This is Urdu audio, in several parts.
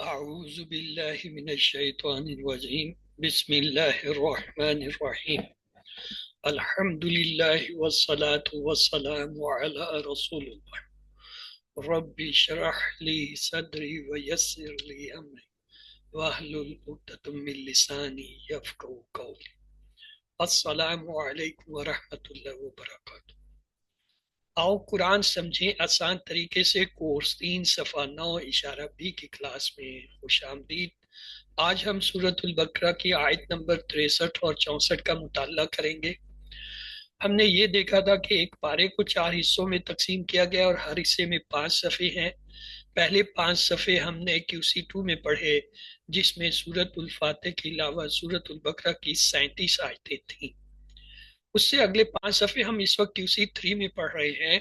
أعوذ بالله من الشيطان الرجيم بسم الله الرحمن الرحيم الحمد لله والصلاة والسلام على رسول الله ربي اشرح لي صدري ويسر لي أمري واحلل عقدة من لساني يفقهوا قولي السلام عليكم ورحمة الله وبركاته۔ آؤ قرآن سمجھیں آسان طریقے سے کورس 3 صفحہ 9 اشارہ بی کی کلاس میں خوش آمدید۔ آج ہم سورۃ البقرہ کی آیت نمبر 63 اور 64 کا مطالعہ کریں گے۔ ہم نے یہ دیکھا تھا کہ ایک پارے کو 4 حصوں میں تقسیم کیا گیا اور ہر حصے میں 5 صفحے ہیں۔ پہلے 5 صفحے ہم نے QC2 میں پڑھے، جس میں سورۃ الفاتح کے علاوہ سورۃ البقرہ کی 37 آیتیں تھیں۔ اس سے اگلے 5 صفحے ہم اس وقت QC3 میں پڑھ رہے ہیں،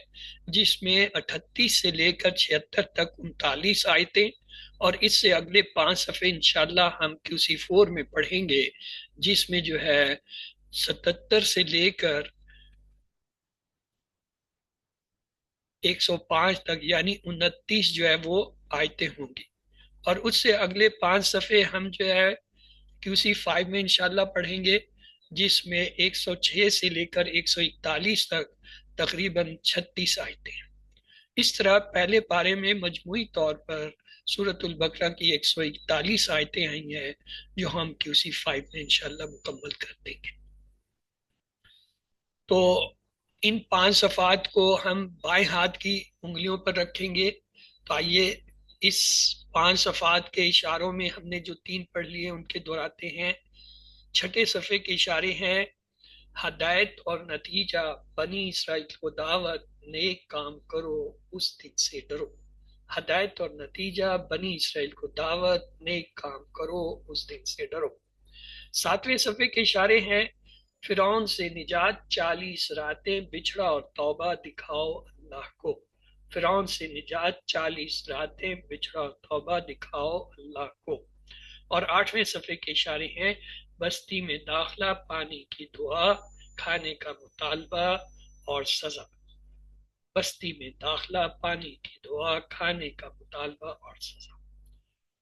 جس میں 38 سے لے کر 76 تک 39 آیتیں، اور اس سے اگلے 5 صفحے انشاءاللہ ہم QC4 میں پڑھیں گے، جس میں جو ہے 77 سے لے کر 105 تک یعنی 29 جو ہے وہ آیتیں ہوں گی۔ اور اس سے اگلے 5 صفحے ہم جو ہے QC5 میں انشاءاللہ پڑھیں گے، جس میں 106 سے لے کر 141 تک تقریباً 36 آیتیں ہیں۔ اس طرح پہلے پارے میں مجموعی طور پر سورۃ البقرہ کی 141 آیتیں آئی ہیں، جو ہم QC5 میں انشاءاللہ مکمل کر دیں گے۔ تو ان 5 صفحات کو ہم بائیں ہاتھ کی انگلیوں پر رکھیں گے۔ تو آئیے اس 5 صفحات کے اشاروں میں ہم نے جو 3 پڑھ لیے ان کے دہراتے ہیں۔ چھٹے صفحے کے اشارے ہیں: ہدایت اور نتیجہ بنی اسرائیل کو دعوت، نیک کام کرو اس دن سے ڈرو۔ ہدایت اور نتیجہ بنی اسرائیل کو دعوت، نیک کام کرو اس دن سے ڈرو۔ 7ویں صفحے کے اشارے ہیں: فرعون سے نجات، 40 راتیں بچھڑا اور توبہ دکھاؤ اللہ کو۔ فرعون سے نجات، 40 راتیں بچھڑا اور توبہ دکھاؤ اللہ کو۔ اور 8ویں صفحے کے اشارے ہیں: بستی میں داخلہ، پانی کی دعا، کھانے کا مطالبہ اور سزا۔ بستی میں داخلہ، پانی کی دعا، کھانے کا مطالبہ اور سزا۔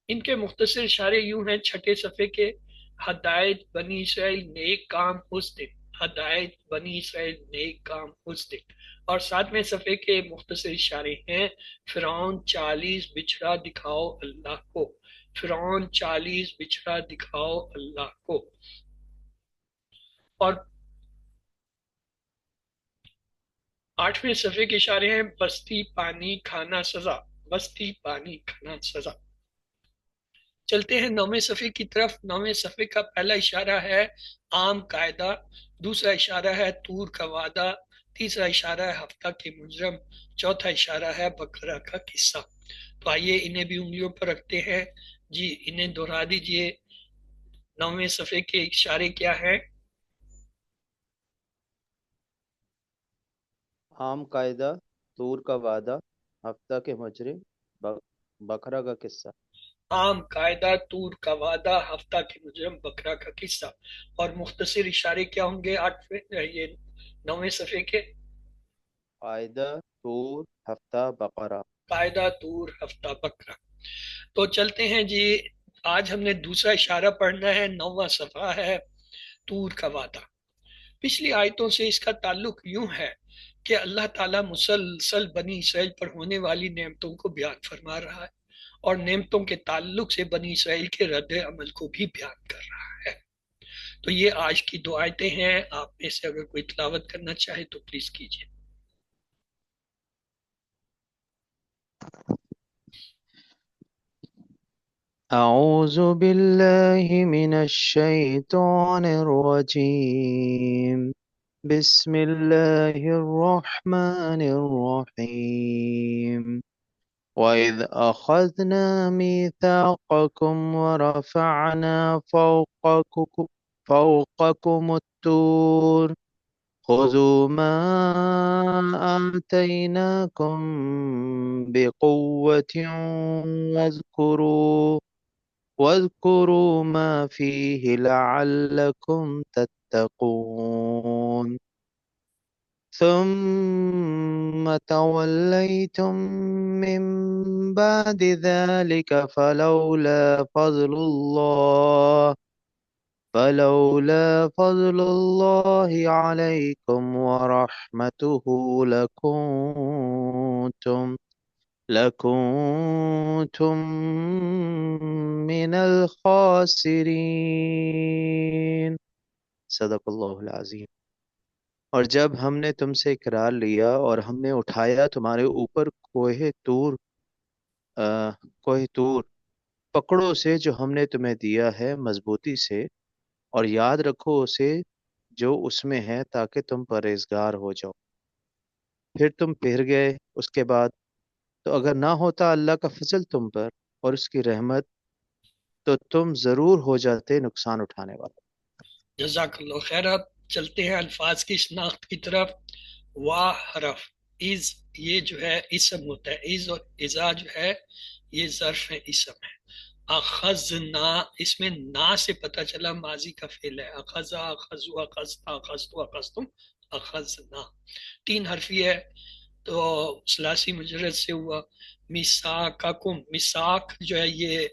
ان کے مختصر اشارے یوں ہیں: چھٹے صفحے کے ہدایت بنی اسرائیل نیک کام اس دن، ہدایت بنی اسرائیل نیک کام اس دن۔ اور 7ویں صفحے کے مختصر اشارے ہیں: فرعون 40 بچھڑا دکھاؤ اللہ کو۔ فرعون 40 بچھڑا دکھاؤ اللہ کو۔ اور 8ویں صفحے کے اشارے ہیں: بستی، پانی، کھانا، سزا۔ بستی، پانی، کھانا، سزا۔ چلتے ہیں 9ویں صفحے کی طرف۔ 9ویں صفحے کا پہلا اشارہ ہے عام قاعدہ، دوسرا اشارہ ہے طور کا وعدہ، تیسرا اشارہ ہے ہفتہ کے مجرم، چوتھا اشارہ ہے بقرہ کا قصہ۔ تو آئیے انہیں بھی انگلیوں پر رکھتے ہیں جی، انہیں دہرا دیجئے۔ 9ویں صفحے کے اشارے کیا ہیں؟ عام قاعدہ، طور کا وعدہ، ہفتہ کے مجرم، بقرہ کا قصہ۔ عام قاعدہ، طور کا وعدہ، ہفتہ کے مجرم، بقرہ کا قصہ۔ اور مختصر اشارے کیا ہوں گے 9ویں صفحے کے؟ قاعدہ، طور، ہفتہ، بقرہ۔ قاعدہ، طور، ہفتہ، بقرہ۔ تو چلتے ہیں جی، آج ہم نے دوسرا اشارہ پڑھنا ہے۔ 9واں صفحہ ہے طور کا وعدہ۔ پچھلی آیتوں سے اس کا تعلق یوں ہے کہ اللہ تعالیٰ مسلسل بنی اسرائیل پر ہونے والی نعمتوں کو بیان فرما رہا ہے، اور نعمتوں کے تعلق سے بنی اسرائیل کے رد عمل کو بھی بیان کر رہا ہے۔ تو یہ آج کی 2 آیتیں ہیں۔ آپ میں سے اگر کوئی تلاوت کرنا چاہے تو پلیز کیجیے۔ اعوذ باللہ من الشیطان الرجیم، بسم اللہ الرحمن الرحیم۔ وَإِذْ أَخَذْنَا مِيثَاقَكُمْ وَرَفَعْنَا فَوْقَكُمُ الطُّورَ خُذُوا مَا آتَيْنَاكُمْ بِقُوَّةٍ وَاذْكُرُوا مَا فِيهِ لَعَلَّكُمْ تَتَّقُونَ۔ ثم توليتم من بعد ذلك فلولا فضل الله عليكم ورحمته لكنتم من الخاسرين. صدق اللہ العظیم. اور جب ہم نے تم سے اقرار لیا اور ہم نے اٹھایا تمہارے اوپر کوہ طور، پکڑو اسے جو ہم نے تمہیں دیا ہے مضبوطی سے، اور یاد رکھو اسے جو اس میں ہے، تاکہ تم پرہیزگار ہو جاؤ. پھر تم پھر گئے اس کے بعد. تو اگر نہ ہوتا اللہ کا فضل تم پر اور اس کی رحمت، تو تم ضرور ہو جاتے نقصان اٹھانے والے. جزاک اللہ خیر. اب چلتے ہیں الفاظ کی شناخت کی طرف. وا حرف، از یہ جو ہے اسم ہوتا ہے، از اور ازا جو ہے یہ ظرف ہے، اسم ہے. اخذنا، اس میں نا سے پتہ چلا ماضی کا فعل ہے. اخذا، اخذو، اخذتا، اخذتو، اخذتم، اخذنا. تین حرفی ہے تو ثلاثی مجرد سے ہوا. میثاقکم، میثاق جو ہے یہ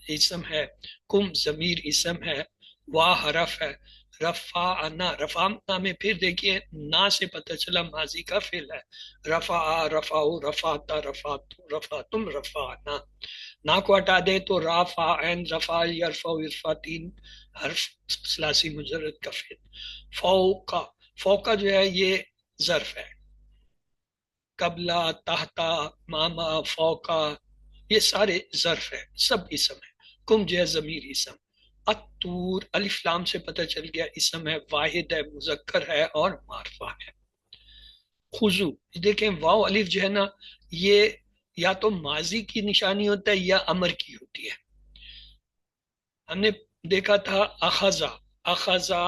اسم ہے، کم ضمیر اسم ہے، وا حرف ہے. رفعنا، رفعنا میں پھر دیکھیے نا سے پتہ چلا ماضی کا فعل ہے. رفع، رفعو، رفعتا، رفعتو، رفعتم، رفعنا. نا کو ہٹا دیں تو رافع، عین، رفع، یرفع، یرفع، تین حرف ثلاثی مجرد کا فعل. فوقا، فوقا جو ہے یہ ظرف ہے. قبلہ، تحتا، ماما، فوقا، یہ سارے ظرف ہے، سب اسم ہے. کم جو ہے ضمیر اسم. الطور، الف لام سے پتہ چل گیا اسم ہے، واحد ہے، مذکر ہے اور معرفہ ہے. خضو، دیکھیں واو الف جو ہے نا یہ یا تو ماضی کی نشانی ہوتا ہے یا امر کی ہوتی ہے. ہم نے دیکھا تھا اخذا، اخذا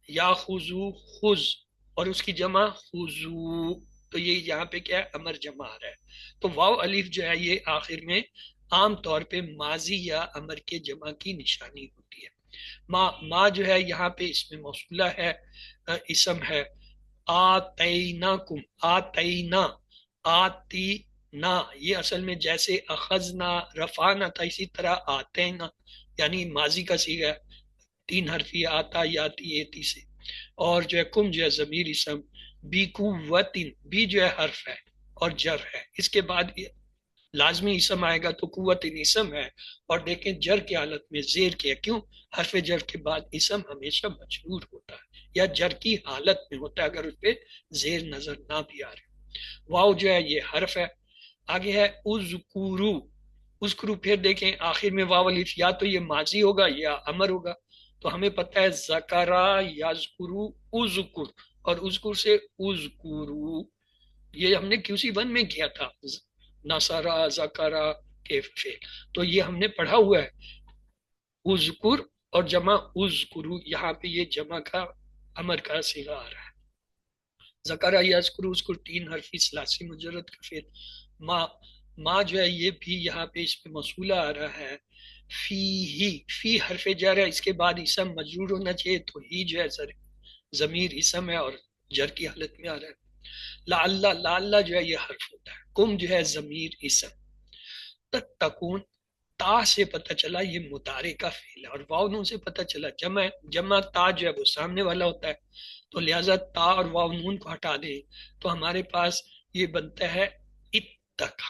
یا خضو، خز، اور اس کی جمع خضو، تو یہ یہاں پہ کیا ہے، امر جمع آ رہا ہے. تو واو الف جو ہے یہ آخر میں عام طور پہ ماضی یا امر کے جمع کی نشانی ہوتی ہے. ما جو ہے یہاں پہ اس میں موصولہ ہے، اسم ہے. آتیناکم، آتینا، آتینا، یہ اصل میں جیسے اخذنا رفعنا تھا اسی طرح آتینا یعنی ماضی کا صیغہ ہے، تین حرفی آتا یاتی ایتی سے. اور جو ہے کم جو ہے ضمیر اسم. بی قوتن، بی جو ہے حرف ہے اور جر ہے، اس کے بعد لازمی اسم آئے گا تو قوتن اسم ہے. اور دیکھیں جر کی حالت میں زیر کیا، کیوں؟ حرف جر کے بعد اسم ہمیشہ مجرور ہوتا ہے یا جر کی حالت میں ہوتا ہے اگر اس پہ زیر نظر نہ بھی آ رہے. واو جو ہے یہ حرف ہے. آگے ہے اذکرو، اذکرو پھر دیکھیں آخر میں واو الف، یا تو یہ ماضی ہوگا یا امر ہوگا. تو ہمیں پتہ ہے ذکرا یذکرو اذکر، اور اذکر سے اذکرو یہ ہم نے QC1 میں کیا تھا، نصارا ذکرا کے فعل، تو یہ ہم نے پڑھا ہوا ہے. اذکر اور جمع اذکرو، یہاں پہ یہ جمع کا امر کا صیغہ آ رہا ہے. ذکرا یذکرو اذکر تین حرفی ثلاثی مجرد کا فعل. ما جو ہے یہ بھی یہاں پہ اس پہ موصولہ آ رہا ہے. فی ہی، فی حرف جر ہے، اس کے بعد اسم مجرور ہونا چاہیے، تو ہی جو ہے ضمیر اسم ہے اور جر کی حالت میں آ رہا ہے. لعل، لعل جو ہے یہ حرف ہوتا ہے. کم جو ہے ضمیر اسم. تتقون، تا سے پتہ چلا یہ مضارع کا فعل ہے، اور واو نون سے پتہ چلا جمع ہے. جمع تا جو ہے وہ سامنے والا ہوتا ہے، تو لہٰذا تا اور واو نون کو ہٹا دیں تو ہمارے پاس یہ بنتا ہے اتقا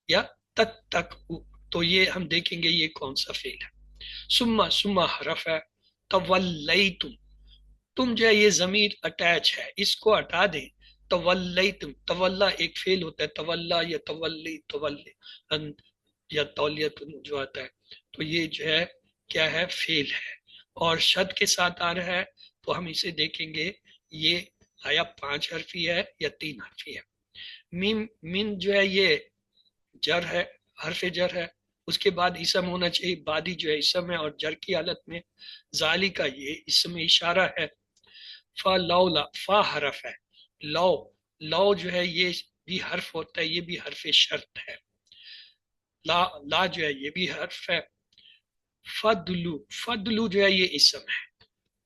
یا تتقو. تو یہ ہم دیکھیں گے یہ کون سا فعل ہے. سما، سما حرف ہے. تولیتم، تم جو ہے یہ ضمیر اٹیچ ہے، اس کو ہٹا دیں. تولیتم، تولا ایک فعل ہوتا ہے، تولا یا تولی، تولی یا تولیت جو آتا ہے، تو یہ جو ہے کیا ہے، فعل ہے اور شد کے ساتھ آ رہا ہے. تو ہم اسے دیکھیں گے یہ آیا 5 حرفی ہے یا 3 حرفی ہے. میم، من جو ہے یہ جر ہے، حرف جر ہے، اس کے بعد اسم ہونا چاہیے، بادی جو ہے اسم ہے اور جر کی حالت میں. ذالی کا یہ اسم اشارہ ہے. فا لولا، فا حرف ہے. لو، لو جو ہے یہ بھی حرف ہوتا ہے، یہ بھی حرف شرط ہے. لا، لا جو ہے یہ بھی حرف ہے. فدلو، فدلو جو ہے یہ اسم ہے.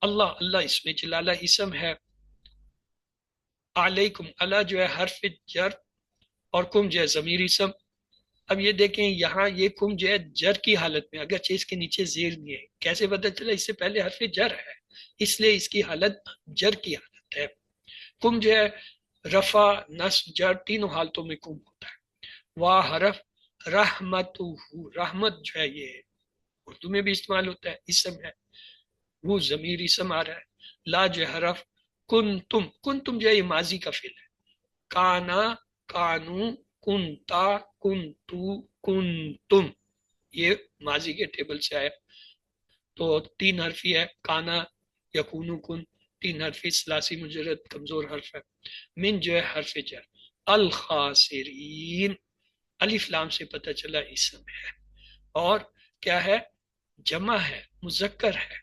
اللہ، اللہ اس میں جلالہ اسم ہے. علیکم، اللہ جو ہے حرف جر اور کم جو ہے ضمیر اسم. اب یہ دیکھیں یہاں یہ کم جو ہے جر کی حالت میں، اگرچہ اس کے نیچے زیر نہیں ہے. کیسے پتہ چلا؟ اس سے پہلے حرف جر ہے، اس لیے اس کی حالت جر کی حالت ہے. کم جو ہے رفع نصب جر تینوں حالتوں میں کم ہوتا ہے. واہ حرف رحمت، رحمت جو ہے یہ اردو میں بھی استعمال ہوتا ہے، اسم ہے، وہ ضمیر اسم آ رہا ہے. لا جو ہے حرف کنتم، کنتم جو ہے یہ ماضی کا فعل ہے. کانا کانو کنتا کنتو کنتم، یہ ماضی کے ٹیبل سے آیا. تو تین حرفی ہے، کانا یکونو کن، تین حرفی ثلاثی مجرد کمزور حرف ہے. من جو ہے حرف جر. الخاسرین، الف لام سے پتہ چلا اسم ہے، اور کیا ہے؟ جمع ہے، مذکر ہے.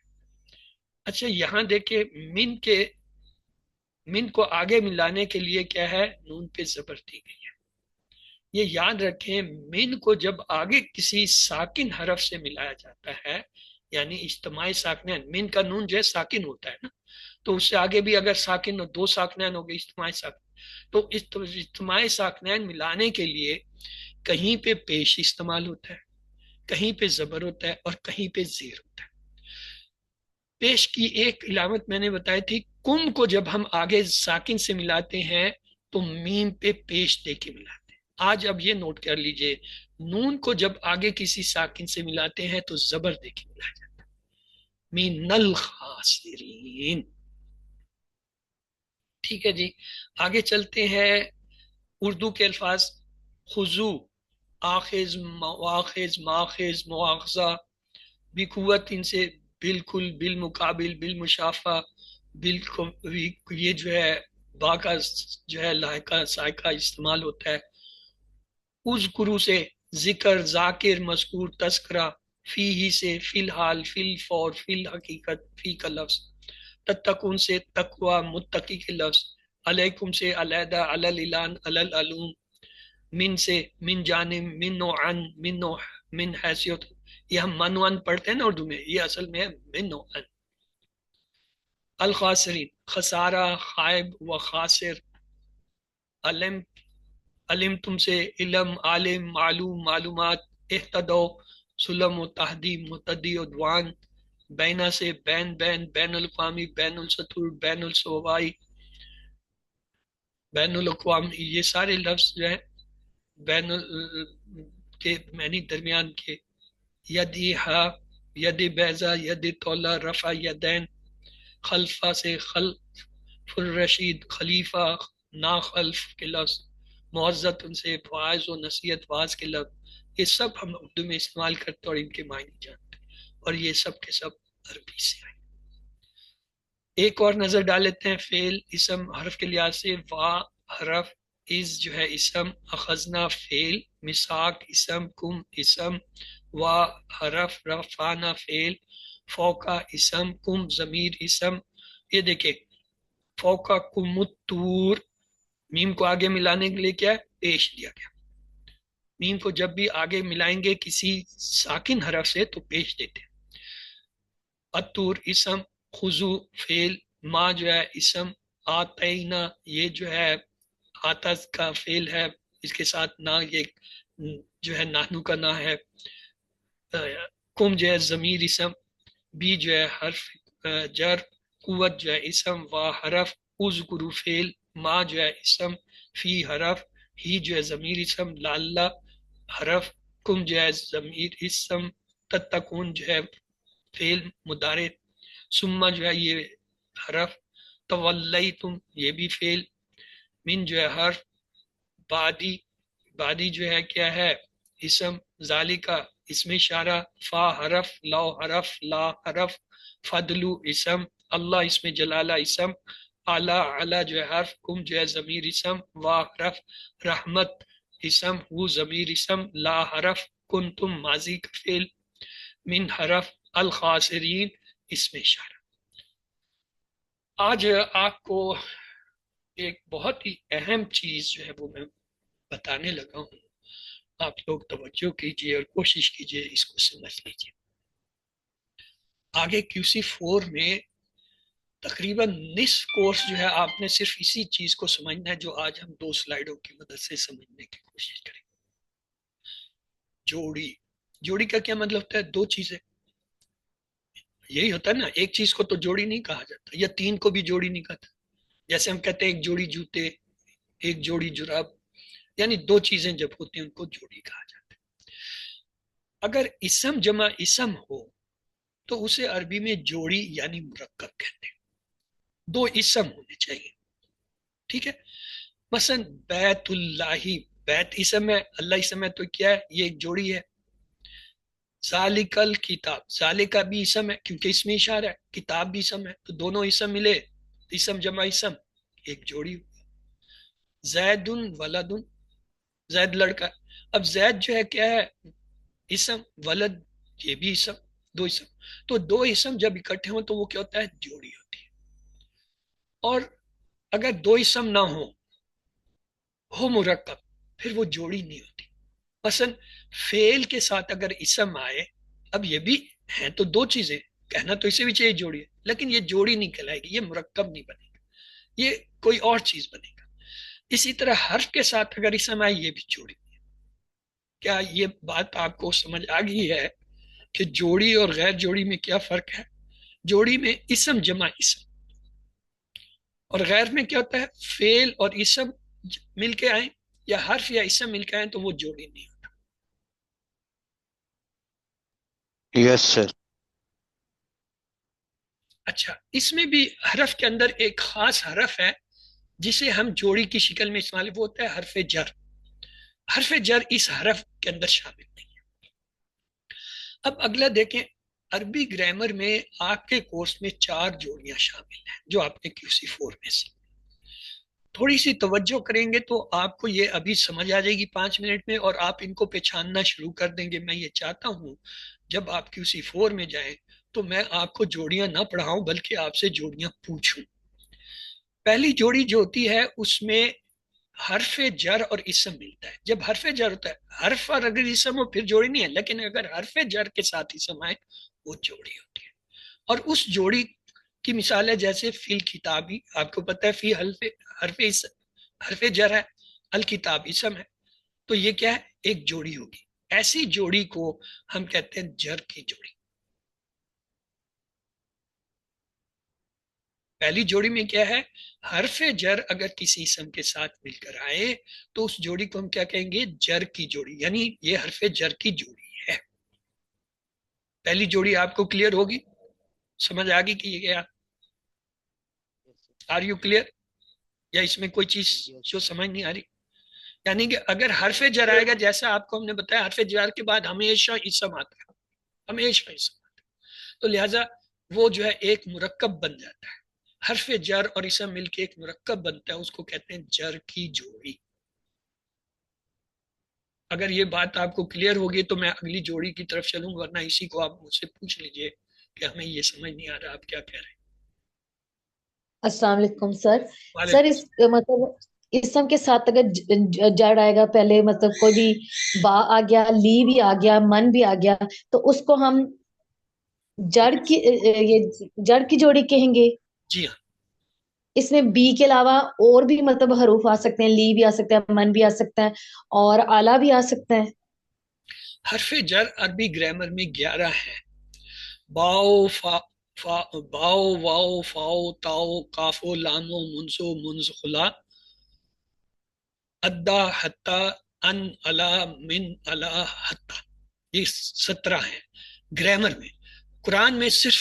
اچھا یہاں دیکھیں من کو آگے ملانے کے لیے کیا ہے؟ نون پہ زبر دی گئی ہے. یہ یاد رکھیں من کو جب آگے کسی ساکن حرف سے ملایا جاتا ہے، یعنی اجتماعی ساکنین، من کا نون جو ہے ساکن ہوتا ہے نا، تو اس سے آگے بھی اگر ساکن ہو، دو ساکنین ہو گئے اجتماعی ساکن، تو اجتماعی ساکنین ملانے کے لیے کہیں پہ پیش استعمال ہوتا ہے، کہیں پہ زبر ہوتا ہے، اور کہیں پہ زیر ہوتا ہے. پیش کی ایک علامت میں نے بتائی تھی، کم کو جب ہم آگے ساکن سے ملاتے ہیں تو میم پہ پیش دے کے ملاتے ہیں. آج اب یہ نوٹ کر لیجئے، نون کو جب آگے کسی ساکن سے ملاتے ہیں تو زبر دے کے ملایا جاتا ہے. من الخاسرین. ٹھیک ہے جی، آگے چلتے ہیں. اردو کے الفاظ خضو، آخذ، مواخذ، ماخذ، مواخذہ، بقوت، ان سے بالکل، بالمقابل، بالمشافہ، بالکل، یہ جو ہے با کا جو ہے لاحقہ سائقہ استعمال ہوتا ہے. اذکرو سے ذکر، ذاکر، مذکور، تذکرہ. فی ہی سے فی الحال، فی الفور، فی الحقیقت، فی کا لفظ. تتقون سے تقوی، متقی کے لفظ. علیکم سے علیحدہ، علی الاعلان، علی العلوم. من سے من جانب، من نوعن، من نوع، من حیثیت. یہ ہم من ون پڑھتے ہیں نا اردو میں، یہ اصل میں ہے من نوعن. الخاسرین، خسارہ، خائب و خاسر. علم، علم تم سے علم، عالم، معلوم، معلومات. اہتدو، سلم و تہدی، متدی و دوان. بینا سے بین، بین، بین الاقوامی، بین السطور، بین الصوبائی، بین الاقوام. یہ سارے لفظ جو ہیں بین کے معنی درمیان کے. یدی ہا، ید بیضا، ید تولا، رفع یدین. خلفہ سے خلف الرشید، خلیفہ، نا خلف کے لفظ. معزت ان سے واعظ و نصیحت، واعظ کے لفظ. یہ سب ہم اردو میں استعمال کرتے اور ان کے معنی جانتے ہیں، اور یہ سب کے سب عربی سے آئے. ایک اور نظر ڈال لیتے ہیں فعل اسم حرف کے لحاظ سے. وا حرف، از جو ہے اسم، اخذنا فعل، مساق اسم، کم اسم. وا حرف، رفعنا فعل، فوقا اسم، کم ضمیر اسم. یہ دیکھیں فوقا کم الطور، میم کو آگے ملانے کے لیے کیا ہے؟ پیش دیا گیا. میم کو جب بھی آگے ملائیں گے کسی ساکن حرف سے تو پیش دیتے ہیں. الطور اسم، خضو فعل، ما جو ہے اسم، آتینا یہ جو ہے آتا کا فعل ہے، اس کے ساتھ نا یہ جو ہے نحنو کا نا ہے. کم جو ہے ضمیر اسم، بی جو ہے حرف جر، قوت جو ہے اسم، وا حرف، اذکرو فعل، ما جو ہے اسم، فی حرف، ہی جو ہے ضمیر اسم، لعل حرف، کم جو ہے ضمیر اسم، تتقون جو ہے فعل مضارع، ثم جو ہے یہ حرف، تولیتم یہ بھی فعل. من جو ہے حرف، بعدی، بعدی جو ہے کیا ہے؟ اسم، ذالکا اسم اشارہ، فا حرف، لا حرف، لا حرف، فضلو اسم، اللہ اسم جلالہ اسم، اعلی، اعلی جو ہے حرف، کم جو ہے ضمیر اسم، وا حرف، رحمت اسم، وہ ضمیر اسم، لا حرف، کنتم ماضی کا فعل، من حرف، الخاسرین اسم اشارہ. آج آپ کو ایک بہت ہی اہم چیز جو ہے وہ میں بتانے لگا ہوں. آپ لوگ توجہ کیجئے اور کوشش کیجئے اس کو سمجھ لیجئے. آگے QC4 میں تقریباً نصف کورس جو ہے آپ نے صرف اسی چیز کو سمجھنا ہے جو آج ہم 2 سلائیڈوں کی مدد سے سمجھنے کی کوشش کریں. جوڑی. جوڑی کا کیا مطلب ہوتا ہے؟ 2 چیزیں. یہی ہوتا ہے نا، ایک چیز کو تو جوڑی نہیں کہا جاتا، یا 3 کو بھی جوڑی نہیں کہتا. جیسے ہم کہتے ہیں ایک جوڑی جوتے، ایک جوڑی جراب، یعنی 2 چیزیں جب ہوتی ہیں ان کو جوڑی کہا جاتا ہے. اگر اسم جمع اسم ہو تو اسے عربی میں جوڑی یعنی مرکب کہتے ہیں. 2 اسم ہونے چاہیے. ٹھیک ہے. مثلا بیت اللہ، بیت اسم ہے، اللہ اسم ہے، تو کیا ہے؟ یہ ایک جوڑی ہے. ذالک الکتاب، ذالک بھی اسم ہے کیونکہ اس میں اشارہ ہے، کتاب بھی اسم ہے، تو دونوں اسم ملے، اسم جمع اسم، ایک جوڑی. زید ولد، زید لڑکا. اب زید جو ہے کیا ہے؟ اسم. ولد یہ بھی اسم. 2 اسم. تو 2 اسم جب اکٹھے ہوں تو وہ کیا ہوتا ہے؟ جوڑی ہوتی ہے. اور اگر 2 اسم نہ ہو مرکب، پھر وہ جوڑی نہیں ہوتی. مثلا فعل کے ساتھ اگر اسم آئے، اب یہ بھی ہیں تو 2 چیزیں، کہنا تو اسے بھی چاہیے جوڑی ہے، لیکن یہ جوڑی نہیں کہلائے گی، یہ مرکب نہیں بنے گا، یہ کوئی اور چیز بنے گا. اسی طرح حرف کے ساتھ اگر اسم آئے، یہ بھی جوڑی نہیں. کیا یہ بات آپ کو سمجھ آ گئی ہے کہ جوڑی اور غیر جوڑی میں کیا فرق ہے؟ جوڑی میں اسم جمع اسم، اور غیر میں کیا ہوتا ہے؟ فعل اور اسم مل کے آئیں یا حرف یا اسم مل کے آئیں تو وہ جوڑی نہیں ہوتا. یس سر. اچھا، اس میں بھی حرف کے اندر ایک خاص حرف ہے جسے ہم جوڑی کی شکل میں استعمال، وہ ہوتا ہے حرف جر. حرف جر اس حرف کے اندر شامل نہیں ہے. اب اگلا دیکھیں، عربی گرامر میں آپ کے کورس میں 4 جوڑیاں شامل ہیں جو آپ نے QC4 میں سے. تھوڑی سی توجہ کریں گے تو آپ کو یہ ابھی سمجھ آ جائے گی 5 منٹ میں، اور آپ ان کو پہچاننا شروع کر دیں گے. میں یہ چاہتا ہوں جب آپ QC4 میں جائیں تو میں آپ کو جوڑیاں نہ پڑھاؤں بلکہ آپ سے جوڑیاں پوچھوں. پہلی جوڑی جو ہوتی ہے اس میں حرف جر اور اسم ملتا ہے. جب حرف جر ہوتا ہے، حرف اور اگر اسم ہو پھر جوڑی نہیں ہے، لیکن اگر حرف جر کے ساتھ اسم آئے وہ جوڑی ہوتی ہے. اور اس جوڑی کی مثال ہے جیسے فی الکتابی، آپ کو پتہ ہے فی حرف جر ہے، الکتاب اسم ہے، تو یہ کیا ہے؟ ایک جوڑی ہوگی. ایسی جوڑی کو ہم کہتے ہیں جر کی جوڑی. پہلی جوڑی میں کیا ہے؟ حرف جر اگر کسی اسم کے ساتھ مل کر آئے تو اس جوڑی کو ہم کیا کہیں گے؟ جر کی جوڑی، یعنی یہ حرف جر کی جوڑی ہے. پہلی جوڑی آپ کو کلیئر ہوگی؟ سمجھ آ گئی کہ یہ کیا؟ Are you clear? یا اس میں کوئی چیز جو سمجھ نہیں آ رہی؟ یعنی کہ اگر حرف جر آئے گا، جیسا آپ کو ہم نے بتایا، حرف جر کے بعد ہمیشہ اسم آتا ہے، ہمیشہ اسم آتا ہے، تو لہٰذا وہ جو ہے ایک مرکب بن جاتا ہے. حرف جر اور اسم مل کے ایک مرکب بنتا ہے، اس کو کہتے ہیں جر کی جوڑی. اگر یہ بات آپ کو کلیئر ہوگی تو میں اگلی جوڑی کی طرف چلوں، ورنہ اسی کو آپ مجھ سے پوچھ لیجئے کہ ہمیں یہ سمجھ نہیں آ رہا آپ کیا کہہ رہے ہیں. السلام علیکم سر. سر وعلیکم اس مطلب اسم کے ساتھ اگر جڑ آئے گا، پہلے مطلب کوئی بھی با آ گیا، لی بھی آ گیا، من بھی آ گیا، تو اس کو ہم جڑ کی یہ جڑ کی جوڑی کہیں گے. جی ہاں. اس میں بی کے علاوہ اور بھی مطلب حروف آ سکتے ہیں، لی بھی آ سکتا ہے، من بھی آ سکتا ہے، اور آلہ بھی آ سکتا ہے. حرف جر عربی گرامر میں 11 ہیں. باؤ باؤ واؤ فاؤ تاؤ کافو لامو منسو منزخلا ادا حتا ان الا من الا حتا، یہ 17 ہیں گرامر میں. قرآن میں صرف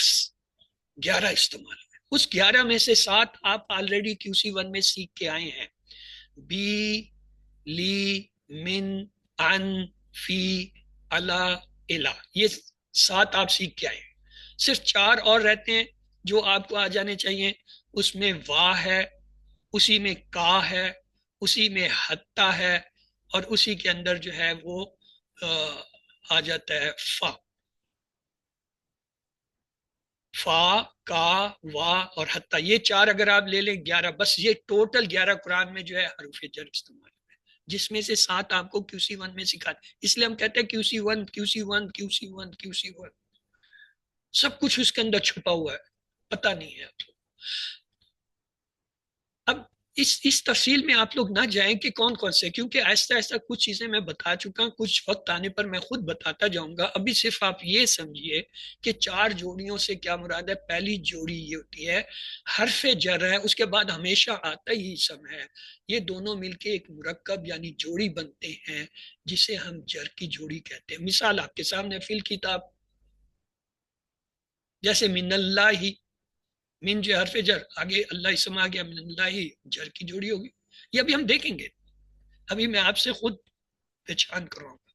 11 استعمال ہوئے. اس 11 میں سے 7 آپ آلریڈی QC1 میں سیکھ کے آئے ہیں. بی، لی، من، ان، فی، الا، الا، یہ 7 آپ سیکھ کے آئے ہیں. صرف 4 اور رہتے ہیں جو آپ کو آ جانے چاہیے. اس میں وا ہے، اسی میں کا ہے، اسی میں حتا ہے، اور اسی کے اندر جو ہے وہ آ جاتا ہے فا. فا، کا، وا اور حتا، یہ 4 اگر آپ لے لیں 11، بس یہ ٹوٹل 11 قرآن میں جو ہے حروف جر استعمال ہے، جس میں سے 7 آپ کو QC1 میں سکھاتے ہیں. اس لیے ہم کہتے ہیں QC1 QC1 QC1 QC1. سب کچھ اس کے اندر چھپا ہوا ہے، پتہ نہیں ہے آپ کو. اب اس تفصیل میں آپ لوگ نہ جائیں کہ کون کون سے، کیونکہ آہستہ آہستہ کچھ چیزیں میں بتا چکا ہوں، کچھ وقت آنے پر میں خود بتاتا جاؤں گا. ابھی صرف آپ یہ سمجھیے کہ 4 جوڑیوں سے کیا مراد ہے. پہلی جوڑی یہ ہوتی ہے حرف جر ہے، اس کے بعد ہمیشہ آتا ہی اسم ہے. یہ دونوں مل کے ایک مرکب یعنی جوڑی بنتے ہیں جسے ہم جر کی جوڑی کہتے ہیں. مثال آپ کے سامنے فی الکتاب، جیسے من اللہ ہی، من جو حرف جر، آگے اللہ اسم آ گیا، من اللہ ہی جر کی جوڑی ہوگی. یہ ابھی ہم دیکھیں گے، ابھی میں آپ سے خود پہچان کراؤں گا.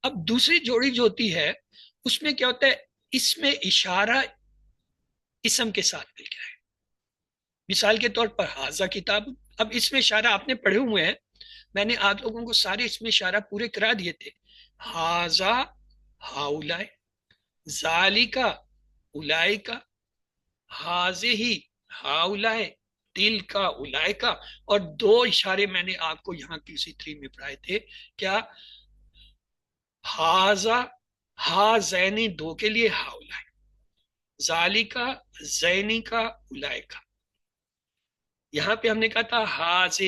اب دوسری جوڑی جو ہوتی ہے اس میں کیا ہوتا ہے، اس میں اشارہ اسم کے ساتھ مل گیا ہے. مثال کے طور پر حاضہ کتاب، اب اس میں اشارہ آپ نے پڑھے ہوئے ہیں، میں نے آپ لوگوں کو سارے اس میں اشارہ پورے کرا دیے تھے. حاضہ ہاؤلائے، ذالکا اولائکا، حاضہ ہاؤلائے، تل کا اولائے کا. اور 2 اشارے میں نے آپ کو یہاں کسی 3 میں پڑھائے تھے. کیا؟ حاضہ ہا زینی 2 کے لیے ہاؤلائے، ذالکا زینی کا اولائے کا. یہاں پہ ہم نے کہا تھا حاضہ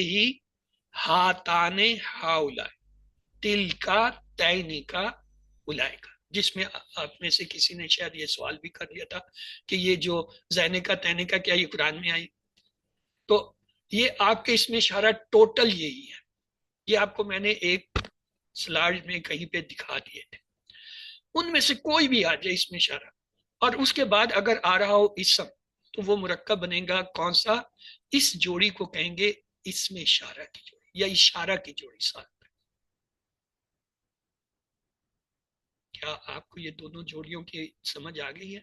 ہاتانے ہاؤلائے، تل کا تینی کا اولائے کا، جس میں آپ میں سے کسی نے شاید یہ سوال بھی کر لیا تھا کہ یہ جو زینے کا تینے کا کیا یہ قرآن میں آئی. تو یہ آپ کے اس میں اشارہ ٹوٹل یہی ہے. یہ آپ کو میں نے ایک سلائڈ میں کہیں پہ دکھا دیے تھے. ان میں سے کوئی بھی آ جائے اس میں اشارہ، اور اس کے بعد اگر آ رہا ہو اسم، تو وہ مرکب بنے گا کون سا؟ اس جوڑی کو کہیں گے اس میں اشارہ کی جوڑی یا اشارہ کی جوڑی. ساتھ کیا آپ کو یہ دونوں جوڑیوں کی سمجھ آ گئی ہے؟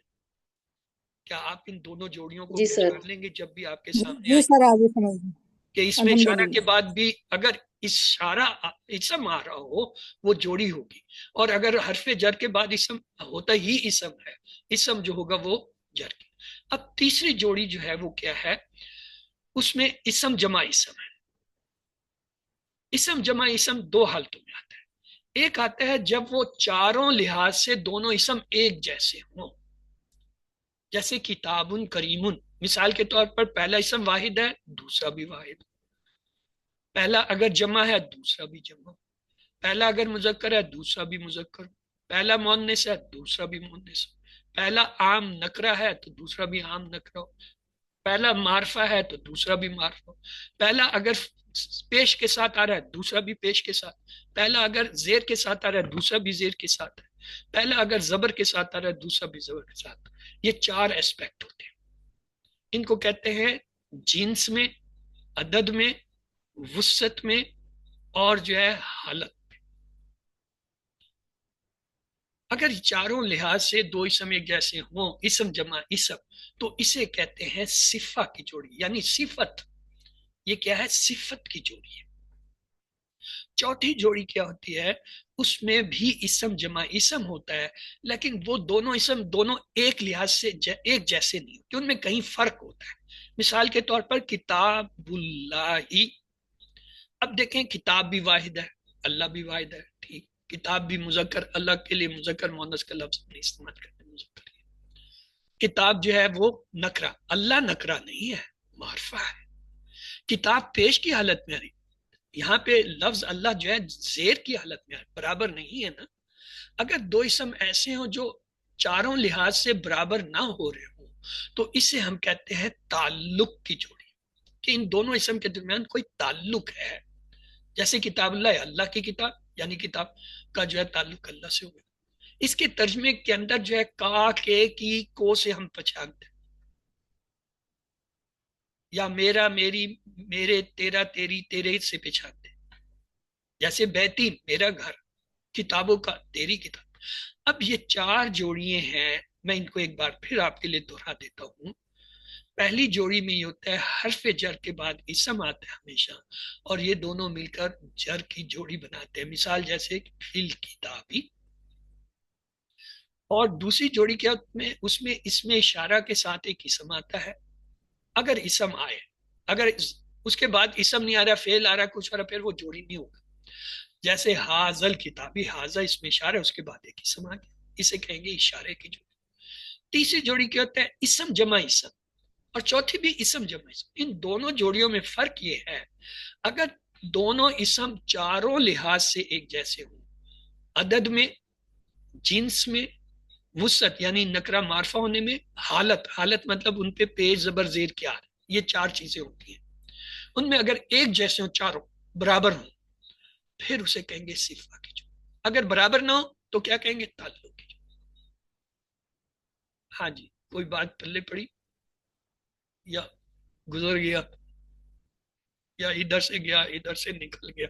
کیا آپ ان دونوں جوڑیوں کو جی سر. پہچان لیں گے جب بھی آپ کے سامنے جی آئے سر آگے سمجھ گئے. کہ اس میں اشارہ کے بعد بھی اگر اشارہ اسم آ رہا ہو وہ جوڑی ہوگی، اور اگر حرف جر کے بعد اسم ہوتا ہی اسم ہے، اسم جو ہوگا وہ جر کی. اب تیسری جوڑی جو ہے وہ کیا ہے؟ اس میں اسم جمع اسم ہے. اسم جمع اسم 2 حالتوں میں آتا ہے. ایک آتا ہے جب وہ چاروں لحاظ سے دونوں اسم ایک جیسے ہوں، جیسے کتابن کریمن. مثال کے طور پر پہلا اسم واحد ہے، دوسرا بھی واحد. پہلا اگر جمع ہے دوسرا بھی جمع، پہلا اگر مذکر ہے دوسرا بھی مذکر، پہلا مؤنث ہے دوسرا بھی مؤنث، پہلا عام نکرہ ہے تو دوسرا بھی عام نکرہ، پہلا معرفہ ہے تو دوسرا بھی معرفہ، پہلا اگر پیش کے ساتھ آ رہا ہے دوسرا بھی پیش کے ساتھ، پہلا اگر زیر کے ساتھ آ رہا ہے دوسرا بھی زیر کے ساتھ ہے، پہلا اگر زبر کے ساتھ آ رہا ہے دوسرا بھی زبر کے ساتھ. یہ 4 ایسپیکٹ ہوتے ہیں. ان کو کہتے ہیں جنس میں، عدد میں، وسعت میں، اور جو ہے حالت میں. اگر چاروں لحاظ سے 2 اسم ایک جیسے ہوں، اسم جمع اسم، تو اسے کہتے ہیں صفہ کی جوڑی، یعنی صفت. یہ کیا ہے؟ صفت کی جوڑی ہے. چوتھی جوڑی کیا ہوتی ہے؟ اس میں بھی اسم جمع اسم ہوتا ہے، لیکن وہ دونوں اسم دونوں ایک لحاظ سے ایک جیسے نہیں ہوتے، ان میں کہیں فرق ہوتا ہے. مثال کے طور پر کتاب اللہ. اب دیکھیں کتاب بھی واحد ہے، اللہ بھی واحد ہے، ٹھیک. کتاب بھی مذکر، اللہ کے لیے مذکر مؤنث کا لفظ نہیں استعمال کرتے، مذکر. کتاب جو ہے وہ نکرہ، اللہ نکرہ نہیں ہے، معرفہ ہے. کتاب پیش کی حالت میں آئی، یہاں پہ لفظ اللہ جو ہے زیر کی حالت میں آئی، برابر نہیں ہے نا. اگر 2 اسم ایسے ہوں جو چاروں لحاظ سے برابر نہ ہو رہے ہوں، تو اسے ہم کہتے ہیں تعلق کی جوڑی، کہ ان دونوں اسم کے درمیان کوئی تعلق ہے. جیسے کتاب اللہ ہے، اللہ کی کتاب، یعنی کتاب کا جو ہے تعلق اللہ سے ہوا. اس کے ترجمے کے اندر جو ہے کا، کے، کی، کو سے ہم پہچانتے ہیں، یا میرا، میری، میرے، تیرا، تیری، تیرے سے پہچانتے ہیں. جیسے بیتی میرا گھر، کتابوں کا تیری کتاب. اب یہ 4 جوڑیاں ہیں، میں ان کو ایک بار پھر آپ کے لیے دہرا دیتا ہوں. پہلی جوڑی میں یہ ہوتا ہے حرف جر کے بعد اسم آتا ہے ہمیشہ، اور یہ دونوں مل کر جر کی جوڑی بناتے ہیں. مثال جیسے فی الکتابی. اور دوسری جوڑی کیا اس میں اسم اشارہ کے ساتھ ایک اسم آتا ہے. اگر اسم آئے، اگر اس کے بعد اسم نہیں آ رہا، فعل آ رہا، کچھ آ رہا، پھر وہ جوڑی نہیں ہوگا. جیسے حاضل کتابی، حاضہ اس میں اشارہ، اس کے بعد ایک اسم آ گیا، اسے کہیں گے اشارے کی جوڑی. تیسری جوڑی کیا ہوتا ہے؟ اسم جمع اسم. اور چوتھی بھی اسم جمع اسم. ان دونوں جوڑیوں میں فرق یہ ہے اگر دونوں اسم چاروں لحاظ سے ایک جیسے ہوں، عدد میں، جنس میں، وسعت یعنی نکرہ معرفہ ہونے میں، حالت مطلب ان پہ پیش زبر زیر کیا ہے، یہ چار چیزیں ہوتی ہیں. ان میں اگر ایک جیسے ہوں، چاروں برابر ہوں، پھر اسے کہیں گے صفہ کی جوڑی. اگر برابر نہ ہو تو کیا کہیں گے؟ تعلق کی جوڑی. ہاں جی، کوئی بات پلے پڑی یا گزر گیا یا ادھر سے گیا ادھر سے نکل گیا؟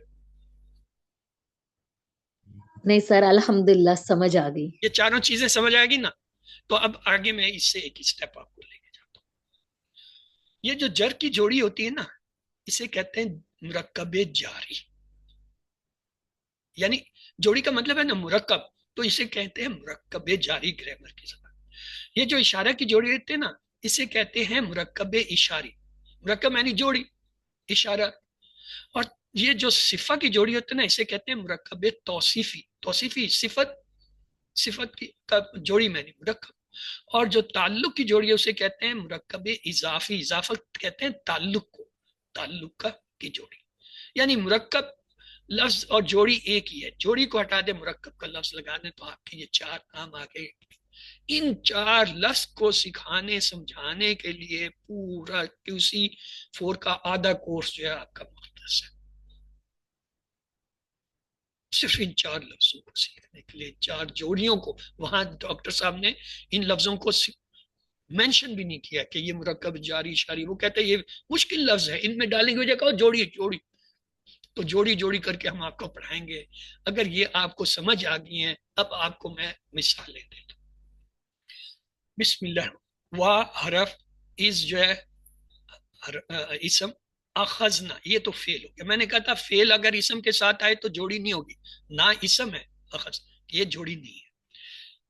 نہیں سر، الحمدللہ سمجھ آ گئی. یہ چاروں چیزیں سمجھ آئے گی نا؟ تو اب آگے میں اس سے ایک اسٹیپ آپ کو لے کے جاتا ہوں. یہ جو جر کی جوڑی ہوتی ہے نا، اسے کہتے ہیں مرکب جاری. یعنی جوڑی کا مطلب ہے نا مرکب، تو اسے کہتے ہیں مرکب جاری گرامر کی زبان. یہ جو اشارہ کی جوڑی ہوتی ہے نا، اسے کہتے ہیں مرکب اشاری. مرکب یعنی جوڑی، اشارہ. اور یہ جو صفہ کی جوڑی ہوتی ہے نا، اسے کہتے ہیں مرکب توصیفی. توصیفی صفت کی جوڑی میں نہیں، مرکب. اور جو تعلق کی جوڑی ہے اسے کہتے ہیں مرکب اضافی. اضافت کہتے ہیں تعلق کو، تعلق کا کی جوڑی. یعنی مرکب لفظ اور جوڑی ایک ہی ہے. جوڑی کو ہٹا دے، مرکب کا لفظ لگا دیں، تو آپ کے یہ چار کام آ گئے. ان چار لفظ کو سکھانے سمجھانے کے لیے پورا QC4 کا آدھا کورس جو ہے آپ کا مختص ہے. صرف ان چار لفظوں کو سیکھنے کے لیے، چار جوڑیوں کو. وہاں ڈاکٹر صاحب نے ان لفظوں کو مینشن بھی نہیں کیا کہ یہ مرکب جاری اشاری. وہ کہتے ہیں یہ مشکل لفظ ہے، ان میں ڈالیں گے کہو جوڑی جوڑی. تو جوڑی جوڑی کر کے ہم آپ کو پڑھائیں گے. اگر یہ آپ کو سمجھ آ گئی ہیں، اب آپ کو میں مثالیں دیتا ہوں. بسم اللہ. وا حرف از جو ہے اسم، اخذنا یہ تو فعل ہو گیا. میں نے کہا تھا فعل اگر اسم کے ساتھ آئے تو جوڑی نہیں ہوگی، نہ اسم ہے اخذ، یہ جوڑی نہیں ہے.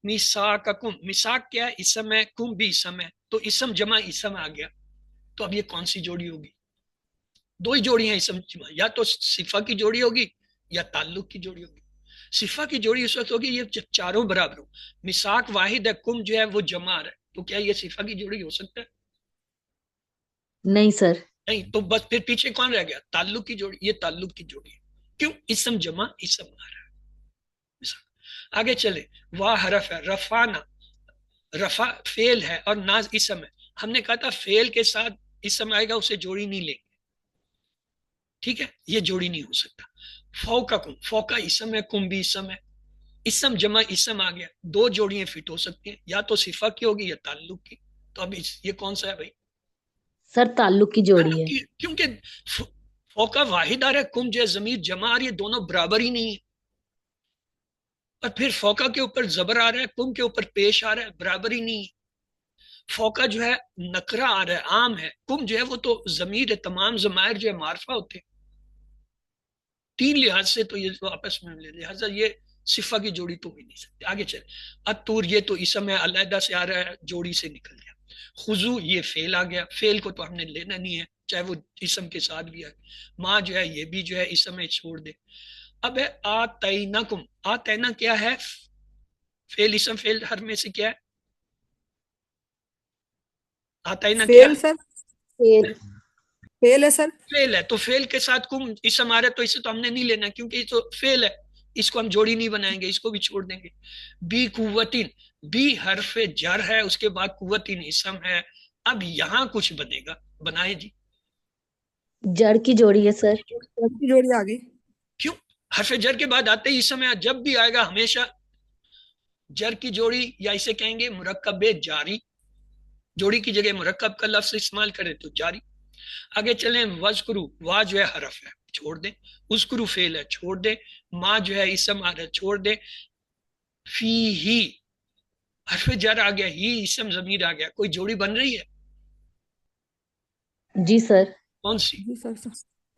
میثاقکم، میثاق کیا ہے؟ اسم ہے، کم بھی اسم ہے، تو اسم جمع اسم آ گیا. تو اب یہ کون سی جوڑی ہوگی؟ دو ہی جوڑی ہیں اسم جمع، یا تو صفہ کی جوڑی ہوگی یا تعلق کی جوڑی ہوگی. صفہ کی جوڑی اس وقت ہوگی یہ چاروں برابر ہو. میثاق واحد ہے، کم جو ہے وہ جمع آ رہا ہے، تو کیا یہ صفہ کی جوڑی ہو سکتا ہے؟ نہیں سر. نہیں. تو بس پھر پیچھے کون رہ گیا؟ تعلق کی جوڑی. یہ تعلق کی جوڑی ہے. کیوں؟ اسم جمع اسم آ رہا ہے. آگے چلے. واہ حرف ہے، رفعنا، رفع فعل ہے اور ناز اسم ہے. ہم نے کہا تھا فعل کے ساتھ اسم آئے گا اسے جوڑی نہیں لیں گے. ٹھیک ہے، یہ جوڑی نہیں ہو سکتا. فوقکم، فوقا اسم ہے، کم بھی اسم ہے، اسم جمع اسم آ گیا. دو جوڑیاں فٹ ہو سکتی ہیں، یا تو صفہ کی ہوگی یا تعلق کی. تو اب یہ کون سا ہے بھائی؟ سر تعلق کی جوڑی ہے. کیونکہ فوقا واحد آ رہا ہے، کم جو ہے ضمیر جمع آ رہی ہے، دونوں برابر ہی نہیں ہے. اور پھر فوقا کے اوپر زبر آ رہا ہے، کم کے اوپر پیش آ رہا ہے، برابر ہی نہیں ہے. فوقا جو ہے نکرہ آ رہا ہے، عام ہے. کم جو ہے وہ تو ضمیر ہے، تمام ضمائر جو ہے معرفہ ہوتے ہیں. تین لحاظ سے تو یہ تو آپس میں ملے، لہٰذا یہ صفہ کی جوڑی تو ہو نہیں سکتی. آگے چلے. الطور، یہ تو اسم ہے، علیحدہ سے آ رہا ہے، جوڑی سے نکل گیا. خضو، یہ فعل آ گیا، فعل کو تو ہم نے لینا نہیں ہے چاہے وہ اسم کے ساتھ بھی آئے. ماں جو ہے یہ بھی جو ہے اسم ہے، چھوڑ دے. اب ہے آتینکم. آتینا کیا ہے؟ فعل اسم فعل ہر میں سے کیا ہے؟ آتینا کیا فیل ہے؟ سر، فعل. فیل ہے سر. فعل ہے، تو فعل کے ساتھ کم اسم آ رہا ہے تو اسے تو ہم نے نہیں لینا کیونکہ یہ تو فعل ہے، اس کو ہم جوڑی نہیں بنائیں گے، اس کو بھی چھوڑ دیں گے. بی قوتین، بی حرف جر ہے، اس کے بعد قوتین اسم ہے. اب یہاں کچھ بنے گا، بنائے جی. جڑ کی جوڑی ہے سر. کی جوڑی آ گئی. کیوں؟ حرف جر کے بعد آتے ہی اسم ہے، جب بھی آئے گا ہمیشہ جر کی جوڑی، یا اسے کہیں گے مرکب جاری. جوڑی کی جگہ مرکب کا لفظ استعمال کرے تو جاری. آگے چلیں. وذکرو، وا جو ہے حرف ہے، چھوڑ دیں. اذکرو فعل ہے، چھوڑ دیں. ما جو ہے اسم آ رہا ہے، چھوڑ دیں. فی ہی حرف جر آ گیا، ہی اسم ضمیر آ گیا. کوئی جوڑی بن رہی ہے؟ جی سر. کون سی؟ جی سر.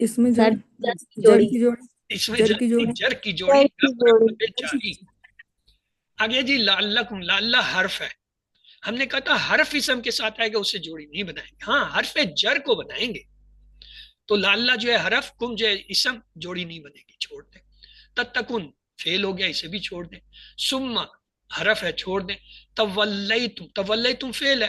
اس میں سر جڑ، جڑ کی جڑ جوڑی. کی جوڑی، اس میں جڑ کی جوڑی. جر کی جوڑی جڑ کی جوڑی. مرکب جاری. آگے جی لعلکم، لعلہ حرف ہے. ہم نے کہا تھا حرف اسم کے ساتھ آئے گا اسے جوڑی نہیں بنائیں گے، ہاں حرف جر کو بنائیں گے. تو لعلہ جو ہے حرف، کم جو ہے اسم، جوڑی نہیں بنے گی، چھوڑ دیں. تتقن فعل ہو گیا، اسے بھی چھوڑ دیں. ثم حرف ہے، چھوڑ دیں. تولیتم، تولیتم فعل ہے،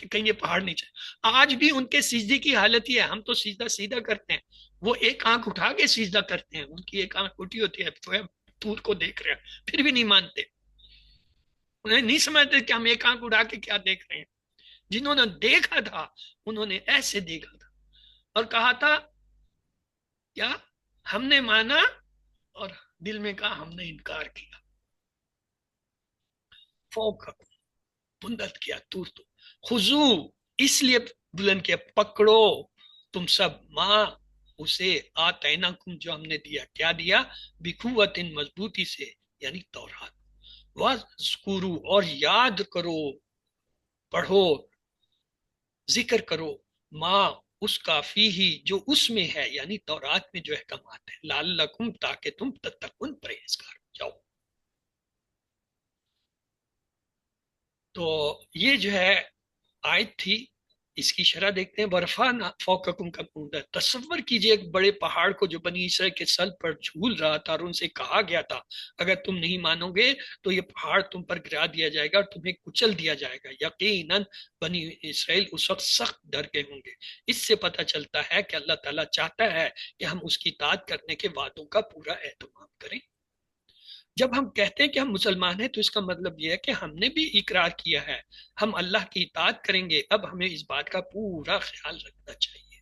کہ کہیں یہ پہاڑ نہیں چاہے. آج بھی ان کے سجدے کی حالت یہ ہے. ہم تو سجدہ سیدھا کرتے ہیں, وہ ایک آنکھ اٹھا کے سجدہ کرتے ہیں. ان کی ایک آنکھ اٹھی ہوتی ہے تو طور کو دیکھ رہے ہیں, پھر بھی نہیں مانتے. انہیں نہیں سمجھتے کہ ہم ایک آنکھ اٹھا کے کیا دیکھ رہے ہیں. جنہوں نے دیکھا تھا انہوں نے ایسے دیکھا تھا اور کہا تھا کیا ہم نے مانا, اور دل میں کہا ہم نے انکار کیا. فوق بلند کیا طور تو, خضو اس لیے بلند کیا, پکڑو تم سب, ماں اسے آتیناکم جو ہم نے دیا. کیا دیا؟ بقوت مضبوطی سے, یعنی تورات. وَاذْکُرُوا اور یاد کرو, پڑھو, ذکر کرو, ماں اس کافی ہی جو اس میں ہے, یعنی تورات میں جو احکامات ہیں, لعلکم تاکہ تم تتقون پرہیزگار ہو جاؤ. تو یہ جو ہے آیت تھی. اس کی شرح دیکھتے ہیں. برفان فوقکم کا پوندہ, تصور کیجئے ایک بڑے پہاڑ کو جو بنی اسرائیل کے سر پر جھول رہا تھا, اور ان سے کہا گیا تھا اگر تم نہیں مانو گے تو یہ پہاڑ تم پر گرا دیا جائے گا اور تمہیں کچل دیا جائے گا. یقیناً بنی اسرائیل اس وقت سخت ڈر کے ہوں گے. اس سے پتہ چلتا ہے کہ اللہ تعالیٰ چاہتا ہے کہ ہم اس کی اطاعت کرنے کے وعدوں کا پورا اہتمام کریں. جب ہم کہتے ہیں کہ ہم مسلمان ہیں تو اس کا مطلب یہ ہے کہ ہم نے بھی اقرار کیا ہے ہم اللہ کی اطاعت کریں گے. اب ہمیں اس بات کا پورا خیال رکھنا چاہیے.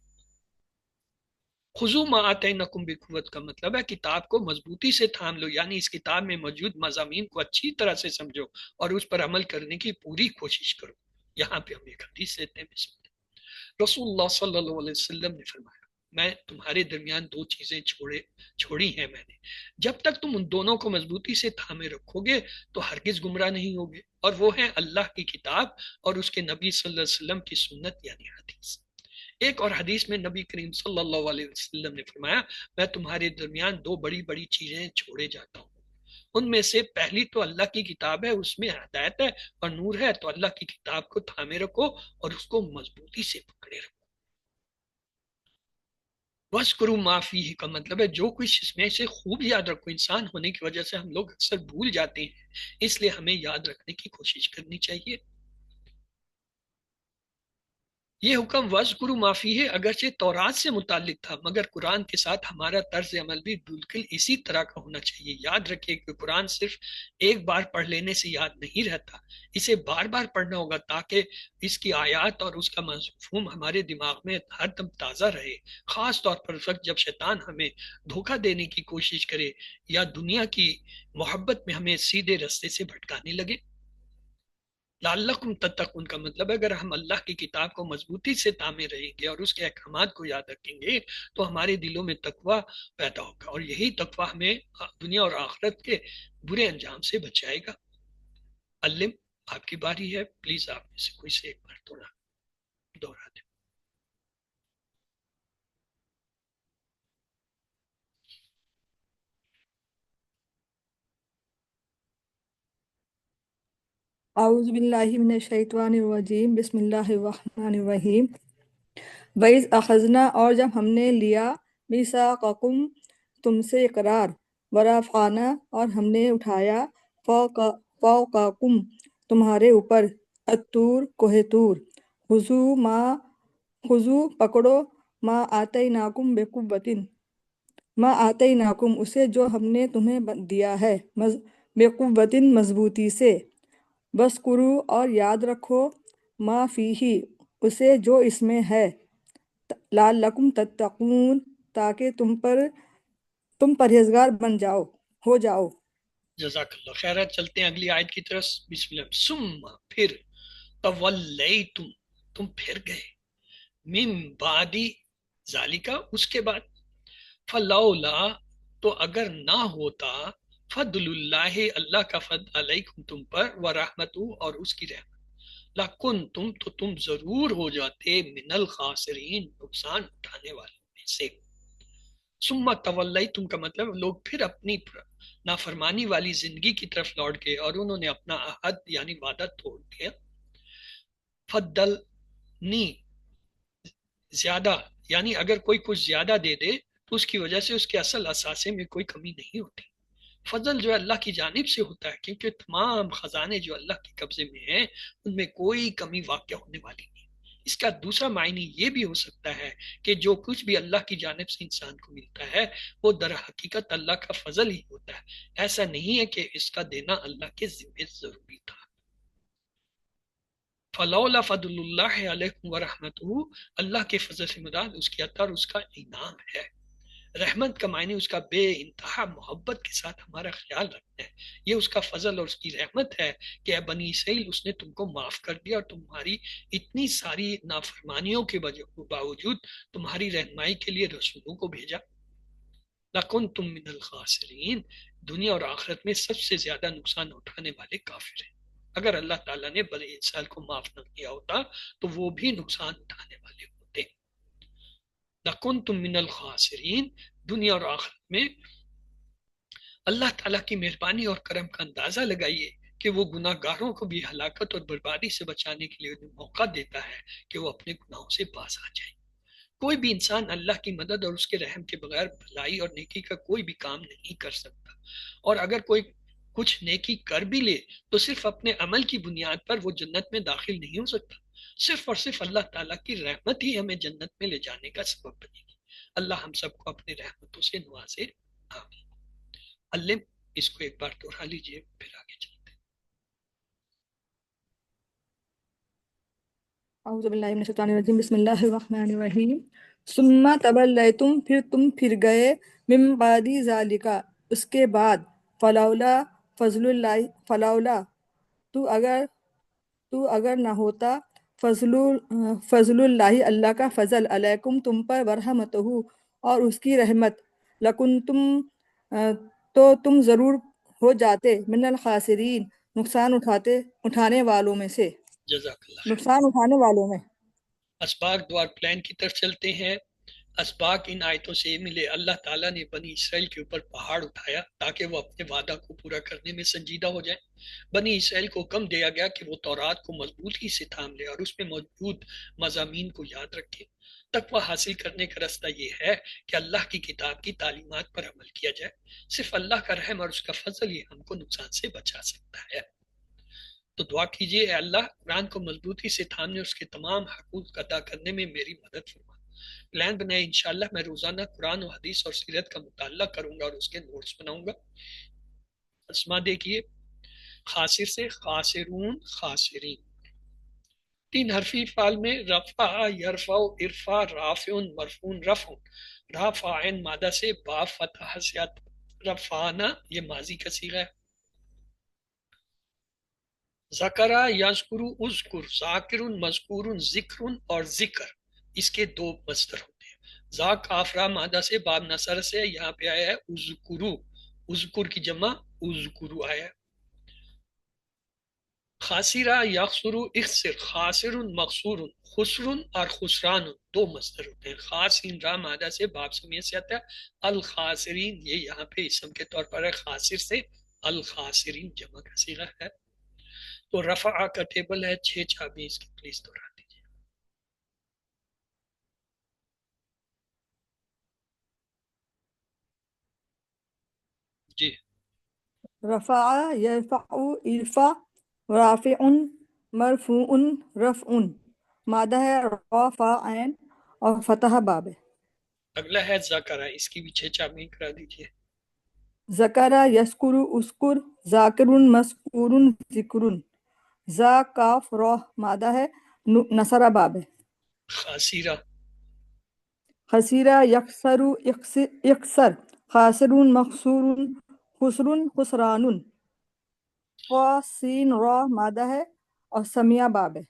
خذوا ما آتیناکم بقوت کا مطلب ہے کتاب کو مضبوطی سے تھام لو, یعنی اس کتاب میں موجود مضامین کو اچھی طرح سے سمجھو اور اس پر عمل کرنے کی پوری کوشش کرو. یہاں پہ ہم ایک حدیث لیتے ہیں. بسم اللہ. رسول اللہ صلی اللہ علیہ وسلم نے فرمایا میں تمہارے درمیان دو چیزیں چھوڑی ہیں میں نے, جب تک تم ان دونوں کو مضبوطی سے تھامے رکھو گے تو ہرگز گمراہ نہیں ہوگے, اور وہ ہیں اللہ کی کتاب اور اس کے نبی صلی اللہ علیہ وسلم کی سنت یعنی حدیث. ایک اور حدیث میں نبی کریم صلی اللہ علیہ وسلم نے فرمایا میں تمہارے درمیان دو بڑی بڑی چیزیں چھوڑے جاتا ہوں. ان میں سے پہلی تو اللہ کی کتاب ہے, اس میں ہدایت ہے اور نور ہے, تو اللہ کی کتاب کو تھامے رکھو اور اس کو مضبوطی سے پکڑے رکھو. وَاذْكُرُوا مَا فِيهِ کا مطلب ہے جو کچھ اس میں سے خوب یاد رکھو. انسان ہونے کی وجہ سے ہم لوگ اکثر بھول جاتے ہیں, اس لیے ہمیں یاد رکھنے کی کوشش کرنی چاہیے. یہ حکم وَاذْكُرُوا مَا فِيهِ اگرچہ تورات سے متعلق تھا, مگر قرآن کے ساتھ ہمارا طرز عمل بھی بالکل اسی طرح کا ہونا چاہیے. یاد رکھیے کہ قرآن صرف ایک بار پڑھ لینے سے یاد نہیں رہتا, اسے بار بار پڑھنا ہوگا تاکہ اس کی آیات اور اس کا مفہوم ہمارے دماغ میں ہر دم تازہ رہے, خاص طور پر اس وقت جب شیطان ہمیں دھوکہ دینے کی کوشش کرے یا دنیا کی محبت میں ہمیں سیدھے رستے سے بھٹکانے لگے. لعلکم تتقون کا مطلب ہے اگر ہم اللہ کی کتاب کو مضبوطی سے تامے رہیں گے اور اس کے احکامات کو یاد رکھیں گے تو ہمارے دلوں میں تقوی پیدا ہوگا, اور یہی تقوی ہمیں دنیا اور آخرت کے برے انجام سے بچائے گا. علم آپ کی باری ہے, پلیز آپ میں سے کوئی سے ایک بار دوہرا دیں. اعوذ باللہ من الشیطان الرجیم بسم اللہ الرحمن الرحیم. وَإِذْ أَخَذْنَا اور جب ہم نے لیا مِيثَاقَكُمْ تم سے اقرار, وَرَفَعْنَا اور ہم نے اٹھایا فَوْقَكُمْ تمہارے اوپر الطور کوہ طور, خُذُوا پکڑو ما آتَيْنَاكُمْ بِقُوَّةٍ ما آتَيْنَاكُمْ اسے جو ہم نے تمہیں دیا ہے بِقُوَّةٍ مضبوطی سے, وَاذْكُرُوا اور یاد رکھو ما فیہ اسے جو اس میں ہے, لعلکم تتقون تاکہ تم پرہیزگار ہو جاؤ. جزاک اللہ خیر. چلتے ہیں اگلی آیت کی طرف. بسم اللہ. ثم پھر تولیتم تم پھر گئے, من بعدی ذالکا اس کے بعد, فلولا تو اگر نہ ہوتا, فضل اللہ اللہ کا فضل علیکم تم پر, ورحمتہ اور اس کی رحمت, لکنتم تو تم ضرور ہو جاتے من الخاسرین نقصان اٹھانے والوں میں سے. ثم تولیتم کا مطلب لوگ پھر اپنی نافرمانی والی زندگی کی طرف لوٹ گئے اور انہوں نے اپنا عہد یعنی وعدہ توڑ دیا. فضلنی زیادہ, یعنی اگر کوئی کچھ زیادہ دے دے تو اس کی وجہ سے اس کے اصل اثاثے میں کوئی کمی نہیں ہوتی. فضل جو ہے اللہ کی جانب سے ہوتا ہے، کیونکہ تمام خزانے جو اللہ کے قبضے میں ہیں ان میں کوئی کمی واقع ہونے والی نہیں۔ اس کا دوسرا معنی یہ بھی ہو سکتا ہے کہ جو کچھ بھی اللہ کی جانب سے انسان کو ملتا ہے وہ در حقیقت اللہ کا فضل ہی ہوتا ہے، ایسا نہیں ہے کہ اس کا دینا اللہ کے ذمہ ضروری تھا۔ فلولا فضل اللہ علیکم ورحمتہ، اللہ کے فضل سے مراد اس کی عطا اور اس کا انعام ہے۔ رحمت کا معنی اس کا بے انتہا محبت کے ساتھ ہمارا خیال رکھنا ہے، یہ اس کا فضل اور اس کی رحمت ہے کہ اے بنی اسرائیل اس نے تم کو معاف کر دیا اور تمہاری اتنی ساری نافرمانیوں کے باوجود تمہاری رہنمائی کے لیے رسولوں کو بھیجا۔ لَكُنْتُم مِّنَ الْخَاسِرِينَ، دنیا اور آخرت میں سب سے زیادہ نقصان اٹھانے والے کافر ہیں۔ اگر اللہ تعالیٰ نے بنی اسرائیل کو معاف نہ کیا ہوتا تو وہ بھی نقصان اٹھانے والے ہوتے۔ لَكُنْتُم مِّنَ الْخَاسِرِينَ، دنیا اور آخرت میں اللہ تعالیٰ کی مہربانی اور کرم کا اندازہ لگائیے کہ وہ گناہ گاروں کو بھی ہلاکت اور بربادی سے بچانے کے لیے انہیں موقع دیتا ہے کہ وہ اپنے گناہوں سے باز آ جائیں۔ کوئی بھی انسان اللہ کی مدد اور اس کے رحم کے بغیر بھلائی اور نیکی کا کوئی بھی کام نہیں کر سکتا، اور اگر کوئی کچھ نیکی کر بھی لے تو صرف اپنے عمل کی بنیاد پر وہ جنت میں داخل نہیں ہو سکتا، صرف اور صرف اللہ تعالیٰ کی رحمت ہی ہمیں جنت میں لے جانے کا سبب بنے گی۔ اللہ ہم سب کو اپنے رحمتوں سے نوازے، آمین۔ علم اس کو ایک بار دوہرا لیجئے پھر آگے چلتے ہیں۔ اعوذ باللہ من الشیطان الرجیم، بسم اللہ الرحمن الرحیم۔ ثم تولیتم، پھر تم پھر گئے، من بعد ذالک، اس کے بعد، فلولا فضل اللہ، فلولا تو اگر نہ ہوتا، فضل اللہ، اللہ کا فضل، علیکم تم پر، ورحمتہ اور اس کی رحمت، لکنتم تو تم ضرور ہو جاتے، من الخاسرین، نقصان اٹھانے والوں میں سے، جزاک اللہ خیر۔ نقصان اٹھانے والوں میں۔ اسباق دوار پلان کی طرف چلتے ہیں۔ اسباق ان آیتوں سے یہ ملے، اللہ تعالیٰ نے بنی اسرائیل کے اوپر پہاڑ اٹھایا تاکہ وہ اپنے وعدہ کو پورا کرنے میں سنجیدہ ہو جائیں۔ بنی اسرائیل کو حکم دیا گیا کہ وہ تورات کو مضبوطی سے تھام لے اور اس میں موجود مضامین کو یاد رکھے۔ تقویٰ حاصل کرنے کا راستہ یہ ہے کہ اللہ کی کتاب کی تعلیمات پر عمل کیا جائے۔ صرف اللہ کا رحم اور اس کا فضل ہی ہم کو نقصان سے بچا سکتا ہے۔ تو دعا کیجئے، اے اللہ قرآن کو مضبوطی سے تھامنے اس کے تمام حقوق ادا کرنے میں میری مدد فرما۔ پلان بنائے، انشاءاللہ میں روزانہ قرآن و حدیث اور سیرت کا مطالعہ کروں گا اور اس کے نوٹس بناؤں گا۔ اسما دیکھیے، خاسر سے خاسرون، خاسرین، تین حرفی فعل میں رفع، یرفع، ارفع، رافع، مرفون، رفع، رافعین مادہ سے با فتح سے رفعنا، یہ ماضی کا صیغہ ہے۔ ذکرہ، یذکر، اذکر، ذاکر، مذکور، ذکر اور ذکر، اس کے دو مصدر ہوتے ہیں۔ ذا کافرہ مادہ سے باب نصر سے یہاں پہ آیا ہے اذکرو، اذکر کی جمع اذکرو آیا ہے۔ خاسرہ، یخسر، اخسر، خاسر، مخسور، خسر اور خسران، دو مصدر ہوتے ہیں۔ خاسین را مادہ سے باب سمیہ سے آتا ہے الخاسرین، یہ یہاں پہ اسم کے طور پر ہے، خاسر سے الخاسرین جمع کا صیغہ ہے۔ تو رفع کا ٹیبل ہے 6 چابی، اس کی پلیز دہرا دیجیے۔ جی، رفع، یرفع، ارفع، رافع، مرفوع، رفع، مادہ ہے رافعین اور فتح باب ہے۔ اگلا ہے ذکر ہے، اس کی بھی 6 چابی کرا دیجیے۔ ذکر، یذکر، اذکر، ذاکر، مذکور، ذکر، ذا کاف را مادہ ہے نصر باب ہے۔ خاسرہ، خسیرہ، یخسر، اخسر، خاسر، مخسور، خسر، خسران، سین را مادہ ہے اور سمیہ باب ہے۔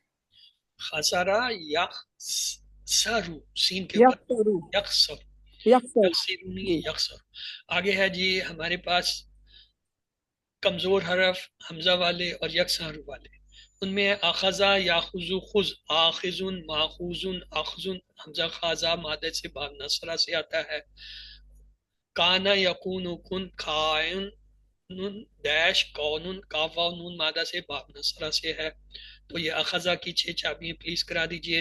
خسرہ، یخسرو، سین کے اوپر یخسر، یخسر، یخسر، یخسرونی، جی۔ یخسر۔ آگے ہے جی ہمارے پاس کمزور حرف حمزہ والے اور یکساں حرف والے، ان میں اخذا، یاخذ، خذ، آخذ، ماخوذ، اخذ، حمزہ خاضہ مادہ سے باب نصرہ سے آتا ہے۔ کانا، یکون، کن، کائن، نون ڈیش، کون، کاف و نون مادہ سے باب نصرہ سے ہے۔ تو یہ اخذا کی 6 چابیاں پلیز کرا دیجئے۔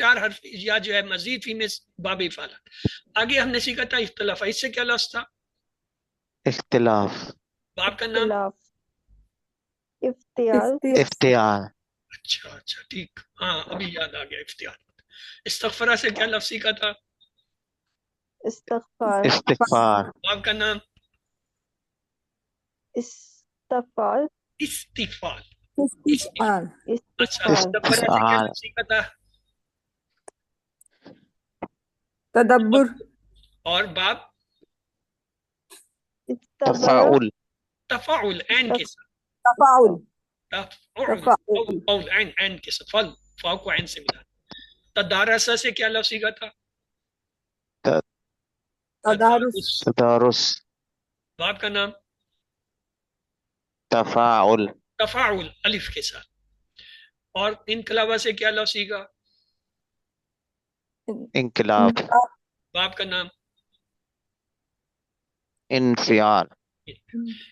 4 حرف یا جو ہے مزید فی میں باب افعالات. آگے ہم نے سیکھا تھا اختلاف. اس سے کیا لفظ تھا؟ اختلاف. باب کا نام؟ اختلاف. افتیال. افتعال. اچھا ٹھیک، ہاں ابھی یاد آ گیا افتیار. استغفرہ سے کیا لفظ سیکھا تھا؟ استغفار. استغفار. باب کا نام؟ استفال. استفال. استفعال. اچھا، استفال. مدبرہ سے کیا استفعال. لفظ سیکھا تھا؟ تدبر. اور باب؟ استبر. تفاعل. تفاعل عین کے ساتھ. تفاعل. تفاعل تفاعل. قول عین کے ساتھ، فل فا کو عین سے ملا. تدارسہ سے کیا لفظ سیکھا تھا؟ تدارس. تدارس. باب کا نام؟ تفاعل. تفاعل الف کے ساتھ. اور انقلابہ سے کیا لفظ سیکھا؟ انقلاب. باب کا نام؟ انفعال.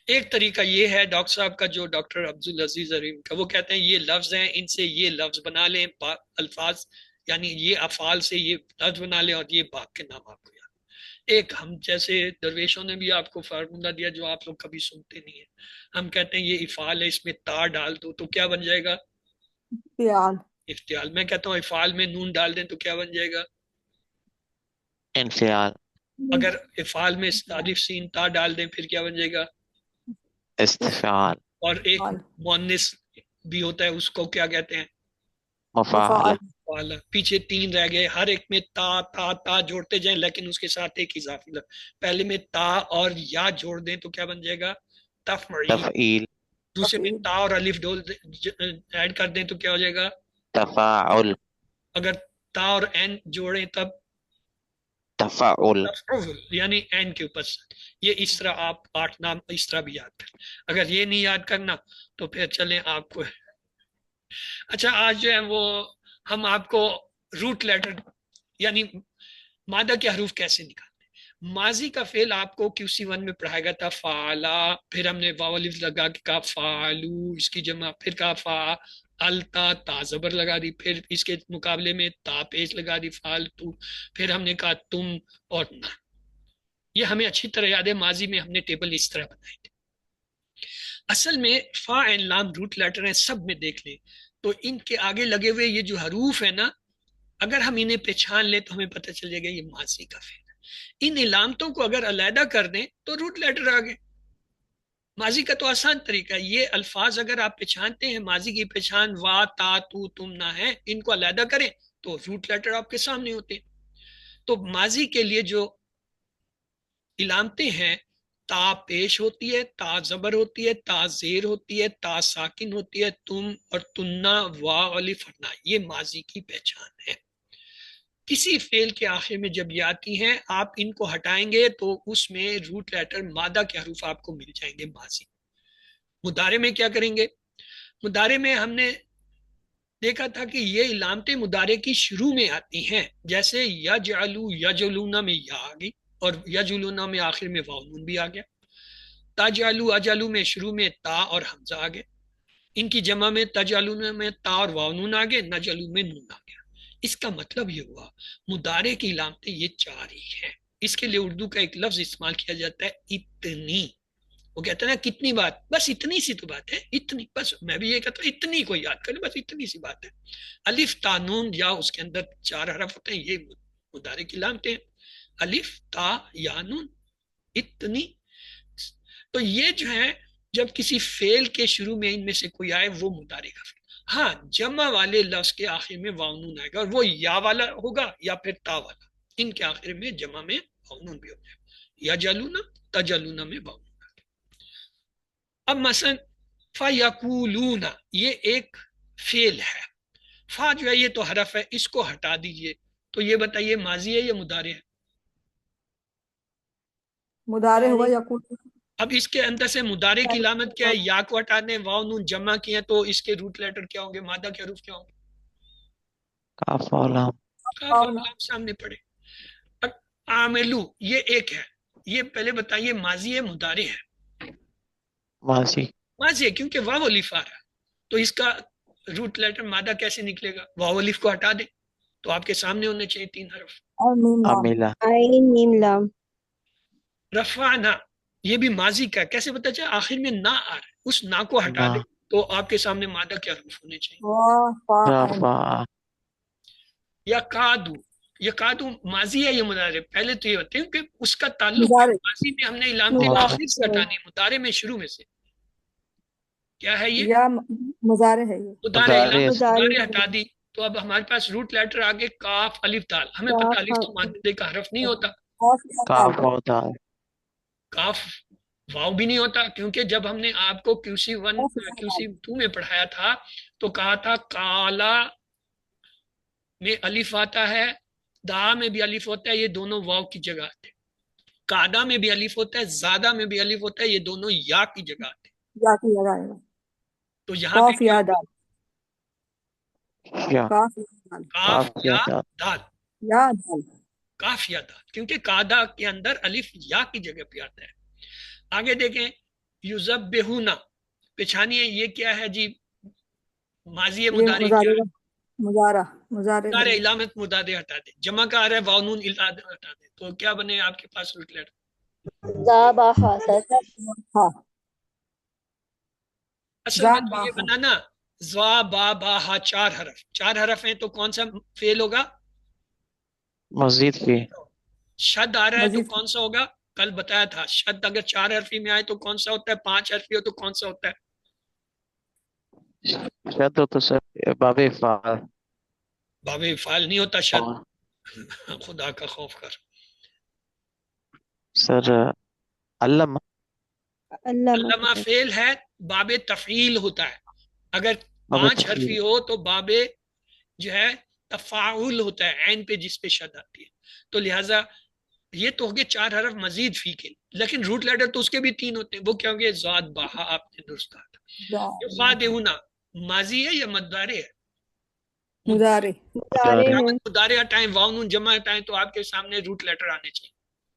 ایک طریقہ یہ ہے ڈاکٹر صاحب کا، جو ڈاکٹر عبدالعزیز عریم کا، وہ کہتے ہیں یہ لفظ ہیں، ان سے یہ لفظ بنا لیں، الفاظ یعنی یہ افعال سے یہ لفظ بنا لیں اور یہ باپ کے نام آپ کو یاد. ایک ہم جیسے درویشوں نے بھی آپ کو فارمولہ دیا جو آپ لوگ کبھی سنتے نہیں ہیں. ہم کہتے ہیں یہ افعال ہے، اس میں تا ڈال دو تو کیا بن جائے گا؟ افتعال. افتعال. میں کہتا ہوں افعال میں نون ڈال دیں تو کیا بن جائے گا؟ انفعال. اگر افعال میں الف سین تا ڈال دیں پھر کیا بن جائے گا؟ استفعال. اور ایک مؤنث بھی ہوتا ہے، اس کو کیا کہتے ہیں؟ مفاعلہ. والا. پیچھے 3 رہ گئے، ہر ایک میں تا تا تا جوڑتے جائیں لیکن اس کے ساتھ ایک اضافی لفظ. پہلے میں تا اور یا جوڑ دیں تو کیا بن جائے گا؟ تفعیل. تفعیل. دوسرے میں تا اور الف ایڈ کر دیں تو کیا ہو جائے گا؟ تفاعل. اگر تا اور این جوڑیں تب تفاعل. تفعول، یعنی این کے اوپر سے. یہ اس طرح آپ 8 نام اس طرح بھی یاد کریں. اگر یہ نہیں یاد کرنا تو پھر چلیں آپ کو. اچھا آج جو ہے وہ ہم آپ کو روٹ لیٹر یعنی مادہ کے حروف کیسے نکالتے ہیں. ماضی کا فعل آپ کو QC1 میں پڑھائے گا تھا فعلا، پھر ہم نے واو الف لگا کے کہا فعلو، اس کی جمع، پھر کہا فعلتا، تا زبر لگا دی، پھر اس کے مقابلے میں تا پیش لگا دی فعلتو، پھر ہم نے کہا تم اور نہ. یہ ہمیں اچھی طرح یاد ہے، ماضی میں ہم نے ٹیبل اس طرح بنائے تھے. اصل میں فا اینڈ لام روٹ لیٹر ہیں، سب میں دیکھ لیں تو ان کے آگے لگے ہوئے یہ جو حروف ہیں نا، اگر ہم انہیں پہچان لیں تو ہمیں پتہ چل جائے گا یہ ماضی کا فعل ہے. ان علامتوں کو اگر علیحدہ کر دیں تو روٹ لیٹر آ گئے. ماضی کا تو آسان طریقہ ہے، یہ الفاظ اگر آپ پہچانتے ہیں، ماضی کی پہچان وا تا تو تم نہ ہے، ان کو علیحدہ کریں تو روٹ لیٹر آپ کے سامنے ہوتے ہیں. تو ماضی کے لیے جو علامتیں ہیں، تا پیش ہوتی ہے، تا زبر ہوتی ہے، تا زیر ہوتی ہے، تا ساکن ہوتی ہے، تم اور تننا، وا الف نا، یہ ماضی کی پہچان ہے. کسی فعل کے آخر میں جب یہ آتی ہیں آپ ان کو ہٹائیں گے تو اس میں روٹ لیٹر مادہ کے حروف آپ کو مل جائیں گے. ماضی. مضارع میں کیا کریں گے؟ مضارع میں ہم نے دیکھا تھا کہ یہ علامتیں مضارع کی شروع میں آتی ہیں، جیسے یجعلو یجلونا میں یا آ گئی اور یجلونا میں آخر میں واو نون بھی آ گیا. تجعلو اجلو میں شروع میں تا اور حمزہ آ گئے. ان کی جمع میں تجعلونا میں تا اور واو نون آ گئے، نجلو میں نون آ گیا. اس کا مطلب یہ ہوا مضارع کی علامتیں یہ 4 ہی ہیں. اس کے لیے اردو کا ایک لفظ استعمال کیا جاتا ہے اتنی. وہ کہتے ہیں نا کتنی بات، بس اتنی سی تو بات ہے، اتنی بس. میں بھی یہ کہتا ہوں اتنی کو یاد کریں، بس اتنی سی بات ہے. الف تا نون یا اس کے اندر 4 حرف ہوتے ہیں، یہ مضارع کی علامتیں ہیں، الف تا یا نون. اتنی. تو یہ جو ہے جب کسی فعل کے شروع میں ان میں سے کوئی آئے وہ مضارع کا فعل. ہاں جمع والے لفظ کے آخر میں واو نون آئے گا اور وہ یا والا ہوگا یا پھر تا والا. ان کے آخر میں جمع میں واو نون بھی ہو جائے گا. یا جلونا تجلونا میں واو نون. اب مثلا فَيَقُولُونَ یہ ایک فعل ہے. فا جو ہے یہ تو حرف ہے، اس کو ہٹا دیجئے تو یہ بتائیے ماضی ہے یا مضارع ہے؟ مضارع ہوا یقول. اب اس کے اندر سے مضارع کی علامت کیا ہے؟ یا کو ہٹا دیں، واو نون جمع کی ہے تو اس کے روٹ لیٹر کیا ہوں گے؟ مادہ کے حروف کیا ہوں گے؟ کاف اور لام. کاف اور لام سامنے پڑے. اب عاملو یہ ایک ہے، یہ پہلے بتائیے ماضی ہے مضارع ہے؟ ماضی. ماضی ہے کیونکہ واو الف آ رہا ہے. تو اس کا روٹ لیٹر مادہ کیسے نکلے گا؟ واو الف کو ہٹا دیں تو آپ کے سامنے ہونے چاہیے 3 حرف. اور میم لام. عاملہ. عین میم لام. رفعنا یہ بھی ماضی کا ہے. کیسے پتا چلا؟ آخر میں نہ آ رہا ہے، اس نہ کو ہٹا نہ. دے تو آپ کے سامنے مادہ کے حروف ہونے چاہیے. وا فا عین. رفع. یا قادو، یہ قادو ماضی ہے یا مضارع؟ پہلے تو یہ ہوتے ہیں کہ اس کا تعلق مضارع. ماضی میں ہم نے علامت مضارع. آخر سے ہٹانی ہے، مضارع میں شروع میں سے. کیا ہے یہ؟ یا مضارع ہے یہ. مضارع. مضارع. علامت مضارع. مضارع ہٹا دی تو اب ہمارے پاس روٹ لیٹر آگے کاف الف دال. ہمیں پتہ کاف الف تو مادے کا حرف نہیں ہوتا، قاف یا کاف دال. ہوتا ہے. کاف واو بھی نہیں ہوتا، کیونکہ جب ہم نے آپ کو QC1 قاف یا دال. QC2 میں پڑھایا تھا تو کہا تھا کالا میں الف آتا ہے، دا میں بھی الف ہوتا ہے، یہ دونوں واو کی جگہ آتے. قادا میں بھی الف ہوتا ہے، زادہ میں بھی الف ہوتا ہے، یہ دونوں یا کی جگہ آتے. یا کی جگہ آئے گا. تو یہاں پہ قاف کیا یا ہوگا؟ دال. یا. قاف یا دال. کاف کاف یا یا دال. دال. یا دال. کاف یا دال، کیونکہ قادا کے اندر الف یا کی جگہ پہ آتا ہے. آگے دیکھیں یذبحون، پچھانی ہے، یہ کیا ہے جی؟ ماضی یہ مضارع کیا مضارع ہے؟ مضارع مضارع مضارع. ہے. علامت مضارع ہٹا دے، جمع کا آ رہا ہے واو نون ہٹا دے تو کیا بنے آپ کے پاس روٹ لیٹر؟ ذابح سر. ہاں. اصل میں تو ذابح. یہ بنانا زوا با با ہا، 4 حرف، 4 حرف ہیں تو کون سا فعل ہوگا؟ مزید فی. شد آ رہا ہے تو مزید. کون سا ہوگا؟ کل بتایا تھا شد اگر 4 حرفی میں آئے تو کون سا ہوتا ہے، 5 حرفی ہو تو کون سا ہوتا ہے؟ شد تو سر باب فعال. باب فعال نہیں ہوتا شد. اور خدا کا خوف کر. سر علم. علامہ. علامہ فعل ہے، باب تفعیل ہوتا ہے. اگر باب 5 تفعیل. حرفی ہو تو باب جو ہے تفاعل ہوتا ہے، عین پہ جس پہ شد آتی ہے. تو لہٰذا یہ تو ہو گئے 4 حرف مزید فی کے، لیکن روٹ لیٹر تو اس کے بھی 3 ہوتے ہیں. وہ کیا ہوں گے؟ زاد باہا، آپ نے درست کہا تھا. یخادعون ماضی ہے یا مضارع ہے؟ مضارع. مضارع ہے. علامت مضارع ہٹائیں، واو نون جمع ہٹائیں تو آپ کے سامنے روٹ لیٹر آنے چاہیے.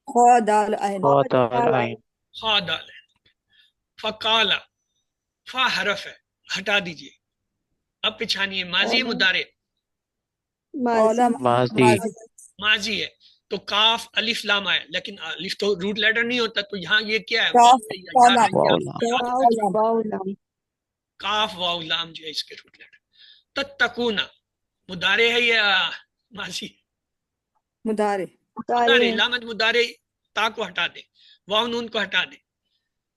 خا دال عین. خاطر عین. خا دال ہے. فقالا، فا حرف ہے، ہٹا دیجئے. اب پچھانیے ماضی مضارع. ماضی. ماضی. ماضی ہے تو کاف الف لام آیا، لیکن الف تو روٹ لیٹر نہیں ہوتا، تو یہاں یہ کیا ہے؟ کاف واو ہے یا یا ہے واو یا لام. یا؟ واو واو لام. کاف واو لام جو ہے اس کے روٹ لیٹر. تتقونا مضارع ہے یا ماضی؟ مضارع. مضارع مضارع. ہے. علامت مضارع تا کو ہٹا دے، واو نون کو ہٹا دے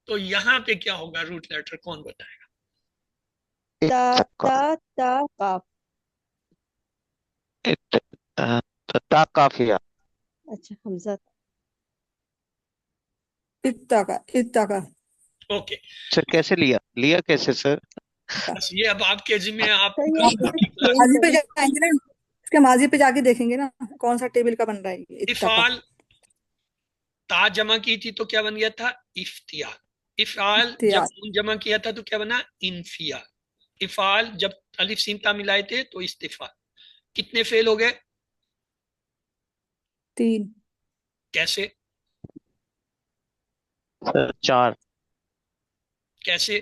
تو یہاں پہ کیا ہوگا روٹ لیٹر؟ کون بتائے گا؟ تا تا قاف. تا کافیہ. اچھا حمزہ. اتقا. اتقا. اوکے، سر کیسے لیا کیسے سر؟ بس یہ اب آپ کے ذمہ، آپ ماضی پہ جائیں گے نا، اس کے ماضی پہ جا کے دیکھیں گے نا کون سا ٹیبل کا بن رہا ہے یہ. اتقا. افعال تا جمع کی تھی تو کیا بن گیا تھا؟ افتیال. افعال جب افتیال. نون جمع کیا تھا تو کیا بنا؟ انفیال. افعال جب الف سین تا ملائے تھے تو استفعال. کتنے فعل ہو گئے؟ 3. کیسے؟ سر 4. کیسے؟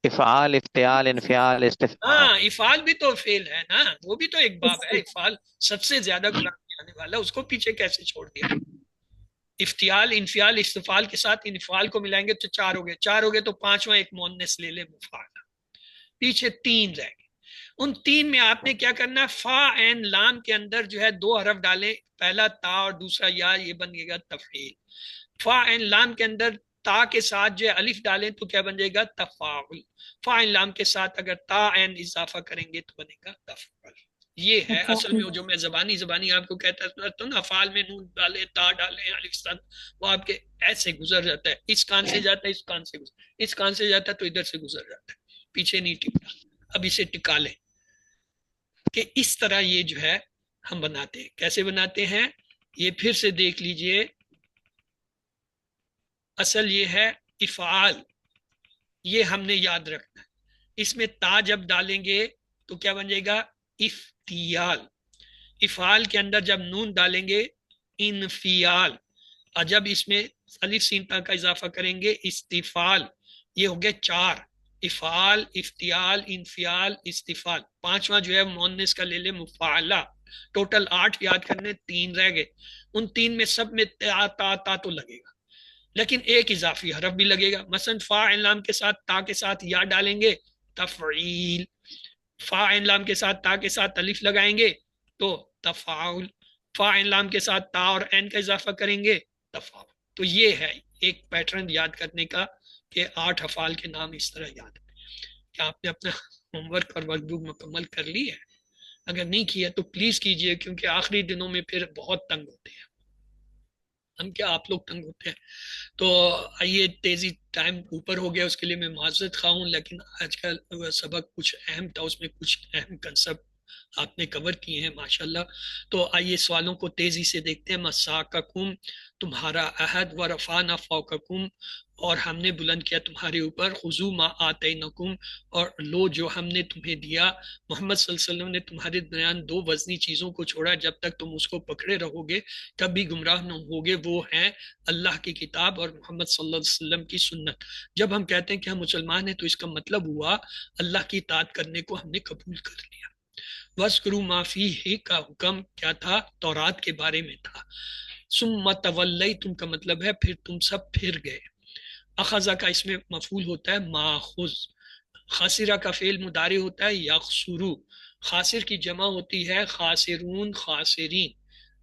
افعال، افتعال، انفعال، استفعال. ہاں افعال بھی تو فعل ہے نا، وہ بھی تو ایک باب ہے. افعال سب سے زیادہ قرآن میں آنے والا، اس کو پیچھے کیسے چھوڑ دیا؟ افتعال، انفعال، استفعال کے ساتھ انفعال کو ملائیں گے تو 4 ہو گئے. 4 ہو گئے تو 5واں ایک مؤنث لے لے، مفعال. پیچھے 3 رہ گئے. ان 3 میں آپ نے کیا کرنا؟ فا عین لام کے اندر جو ہے 2 حرف ڈالیں، پہلا تا اور دوسرا یا، یہ بن جائے گا تفعیل. فا عین لام کے اندر تا کے ساتھ جو ہے الف ڈالیں تو کیا بن جائے گا؟ تفاعل. فا عین لام کے ساتھ اگر تا عین اضافہ کریں گے تو بنے گا تفعل. یہ ہے اصل میں جو میں زبانی آپ کو کہتا ہوں نا، افعال میں نون ڈالیں، تا ڈالیں، الف سن، وہ آپ کے ایسے گزر جاتا ہے، اس کان سے جاتا ہے، اس کان سے گزر، اس کان سے جاتا ہے تو ادھر سے گزر جاتا ہے، پیچھے نہیں ٹکتا. اب اسے ٹکا لیں کہ اس طرح یہ جو ہے ہم بناتے ہیں. کیسے بناتے ہیں یہ پھر سے دیکھ لیجئے. اصل یہ ہے افعال، یہ ہم نے یاد رکھنا ہے. اس میں تا جب ڈالیں گے تو کیا بن جائے گا؟ افتیال. افعال کے اندر جب نون ڈالیں گے انفیال، اور جب اس میں الف سین تا کا اضافہ کریں گے استفعال. یہ ہو گئے 4. افعال، افتعال، انفعال، استفعال. پانچواں جو ہے مؤنث کا لے لے مفعلہ. ٹوٹل 8 یاد کرنے، 3 رہ گئے. ان 3 میں سب میں تا تا تا تو لگے گا، لیکن ایک اضافی حرف بھی لگے گا. مثلا فا عین لام کے ساتھ تا کے ساتھ یا ڈالیں گے تفعیل، فا عین لام کے ساتھ تا کے ساتھ الف لگائیں گے تو تفاعل، فا عین لام کے ساتھ تا اور عین کا اضافہ کریں گے تفاعل. تو یہ ہے ایک پیٹرن یاد کرنے کا کہ 8 افعال کے نام اس طرح یاد ہیں. کیا آپ نے اپنا ہوم ورک اور ورک بک مکمل کر لی ہے؟ اگر نہیں کیا تو پلیز کیجئے، کیونکہ آخری دنوں میں پھر بہت تنگ ہوتے ہیں ہم. کیا آپ لوگ تنگ ہوتے ہیں؟ تو آئیے، تیزی ٹائم اوپر ہو گیا، اس کے لیے میں معذرت خواہ ہوں، لیکن آج کا سبق کچھ اہم تھا، اس میں کچھ اہم کنسپٹ آپ نے کور کیے ہیں ماشاءاللہ. تو آئیے سوالوں کو تیزی سے دیکھتے ہیں. مساککم، تمہارا عہد، ورفعنا فوقکم، اور ہم نے بلند کیا تمہارے اوپر، خذوا ما آتینکم، اور لو جو ہم نے تمہیں دیا. محمد صلی اللہ علیہ وسلم نے تمہارے درمیان 2 وزنی چیزوں کو چھوڑا، جب تک تم اس کو پکڑے رہو گے کبھی گمراہ نہ ہوگے. وہ ہیں اللہ کی کتاب اور محمد صلی اللہ علیہ وسلم کی سنت. جب ہم کہتے ہیں کہ ہم مسلمان ہیں تو اس کا مطلب ہوا اللہ کی اطاعت کرنے کو ہم نے قبول کر لیا. وَاذْكُرُوا مَا فِيهِ کا حکم کیا تھا؟ تورات کے بارے میں تھا. ثُمَّ تَوَلَّيْتُمْ کا مطلب ہے پھر تم سب پھر گئے. اخذہ کا اس میں مفعول ہوتا ہے ماخذ. خاسرہ کا فعل مضارع ہوتا ہے یخسرو. خاسر کی جمع ہوتی ہے خاسرون، خاسرین.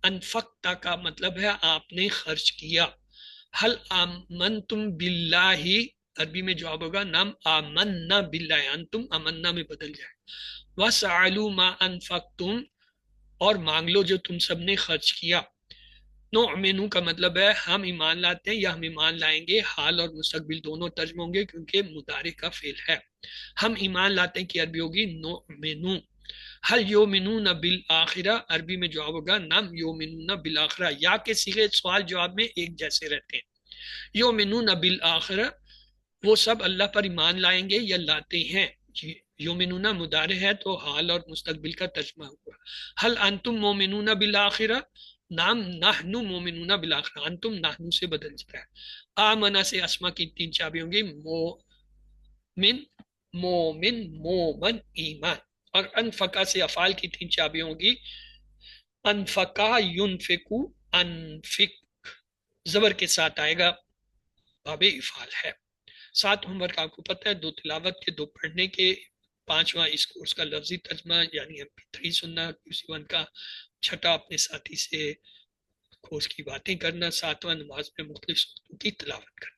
انفقتا کا مطلب ہے آپ نے خرچ کیا. حل آمنتم باللہ، عربی میں جواب ہوگا نام آمنا باللہ، انتم آمنا میں بدل جائے. وَسَعَلُوا مَا أَنفَقْتُمْ، اور مانگ لو جو تم سب نے خرچ کیا. نؤمنو کا مطلب ہے ہم ایمان لاتے ہیں یا ہم ایمان لائیں گے. حال اور مستقبل دونوں ترجمہ ہوں گے کیونکہ مضارع کا فعل ہے. ہم ایمان لاتے ہیں کی عربی ہوگی نؤمنو. حل یؤمنون بالآخرہ، عربی میں جواب ہوگا نم یؤمنون بالآخرہ. یا کے صیغے سوال جواب میں ایک جیسے رہتے ہیں. یؤمنون بالآخرہ، وہ سب اللہ پر ایمان لائیں گے یا لاتے ہیں. یومنون مضارع ہے تو حال اور مستقبل کا ترجمہ ہوا. حل انتم مومنون بالآخرہ، نام نحن مومنون بالآخرہ، انتم نحن سے بدل جاتا ہے. آمنا سے اسما کی 3 چابی ہوں گی، مومن، مومن، مومن، ایمان. اور انفقا سے افعال کی 3 چابی ہوں گی، انفقا، ینفقو، انفق. زبر کے ساتھ آئے گا، باب افعال ہے. 7 ہوم ورک آپ کو پتہ ہے، 2 تلاوت کے، 2 پڑھنے کے. 5واں اس کورس کا لفظی ترجمہ یعنی MP3 سننا، QC1 کا. 6واں اپنے ساتھی سے کورس کی باتیں کرنا. 7واں نماز میں مختلف صورتوں کی تلاوت کرنا.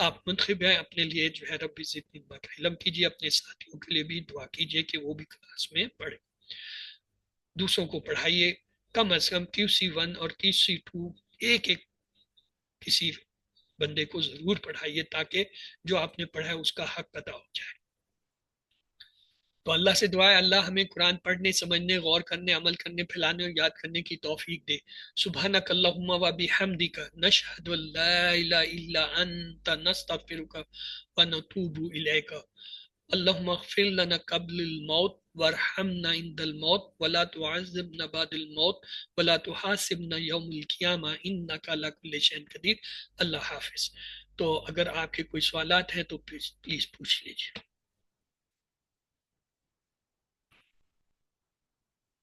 آپ منتخب ہیں اپنے لیے جو ہے رب زدنی علما کا علم کیجیے. اپنے ساتھیوں کے لیے بھی دعا کیجیے کہ وہ بھی کلاس میں پڑھیں. دوسروں کو پڑھائیے، کم از کم QC1 اور QC2 ایک کسی بندے کو ضرور پڑھائیے تاکہ جو آپ نے پڑھا ہے اس کا حق ادا ہو جائے. تو اللہ سے دعا ہے اللہ ہمیں قرآن پڑھنے، سمجھنے، غور کرنے، عمل کرنے، پھیلانے اور یاد کرنے کی توفیق دے. سبحانک اللہم و بحمدک، نشہد ان لا الہ الا انت، نستغفرک و نتوب الیک. اللہم اغفر لنا قبل الموت وارحمنا عند الموت ولا تعذبنا بعد الموت ولا تحاسبنا یوم القیامہ انک علی کل شیء قدیر. اللہ حافظ. تو اگر آپ کے کوئی سوالات ہیں تو پلیز پوچھ لیجیے.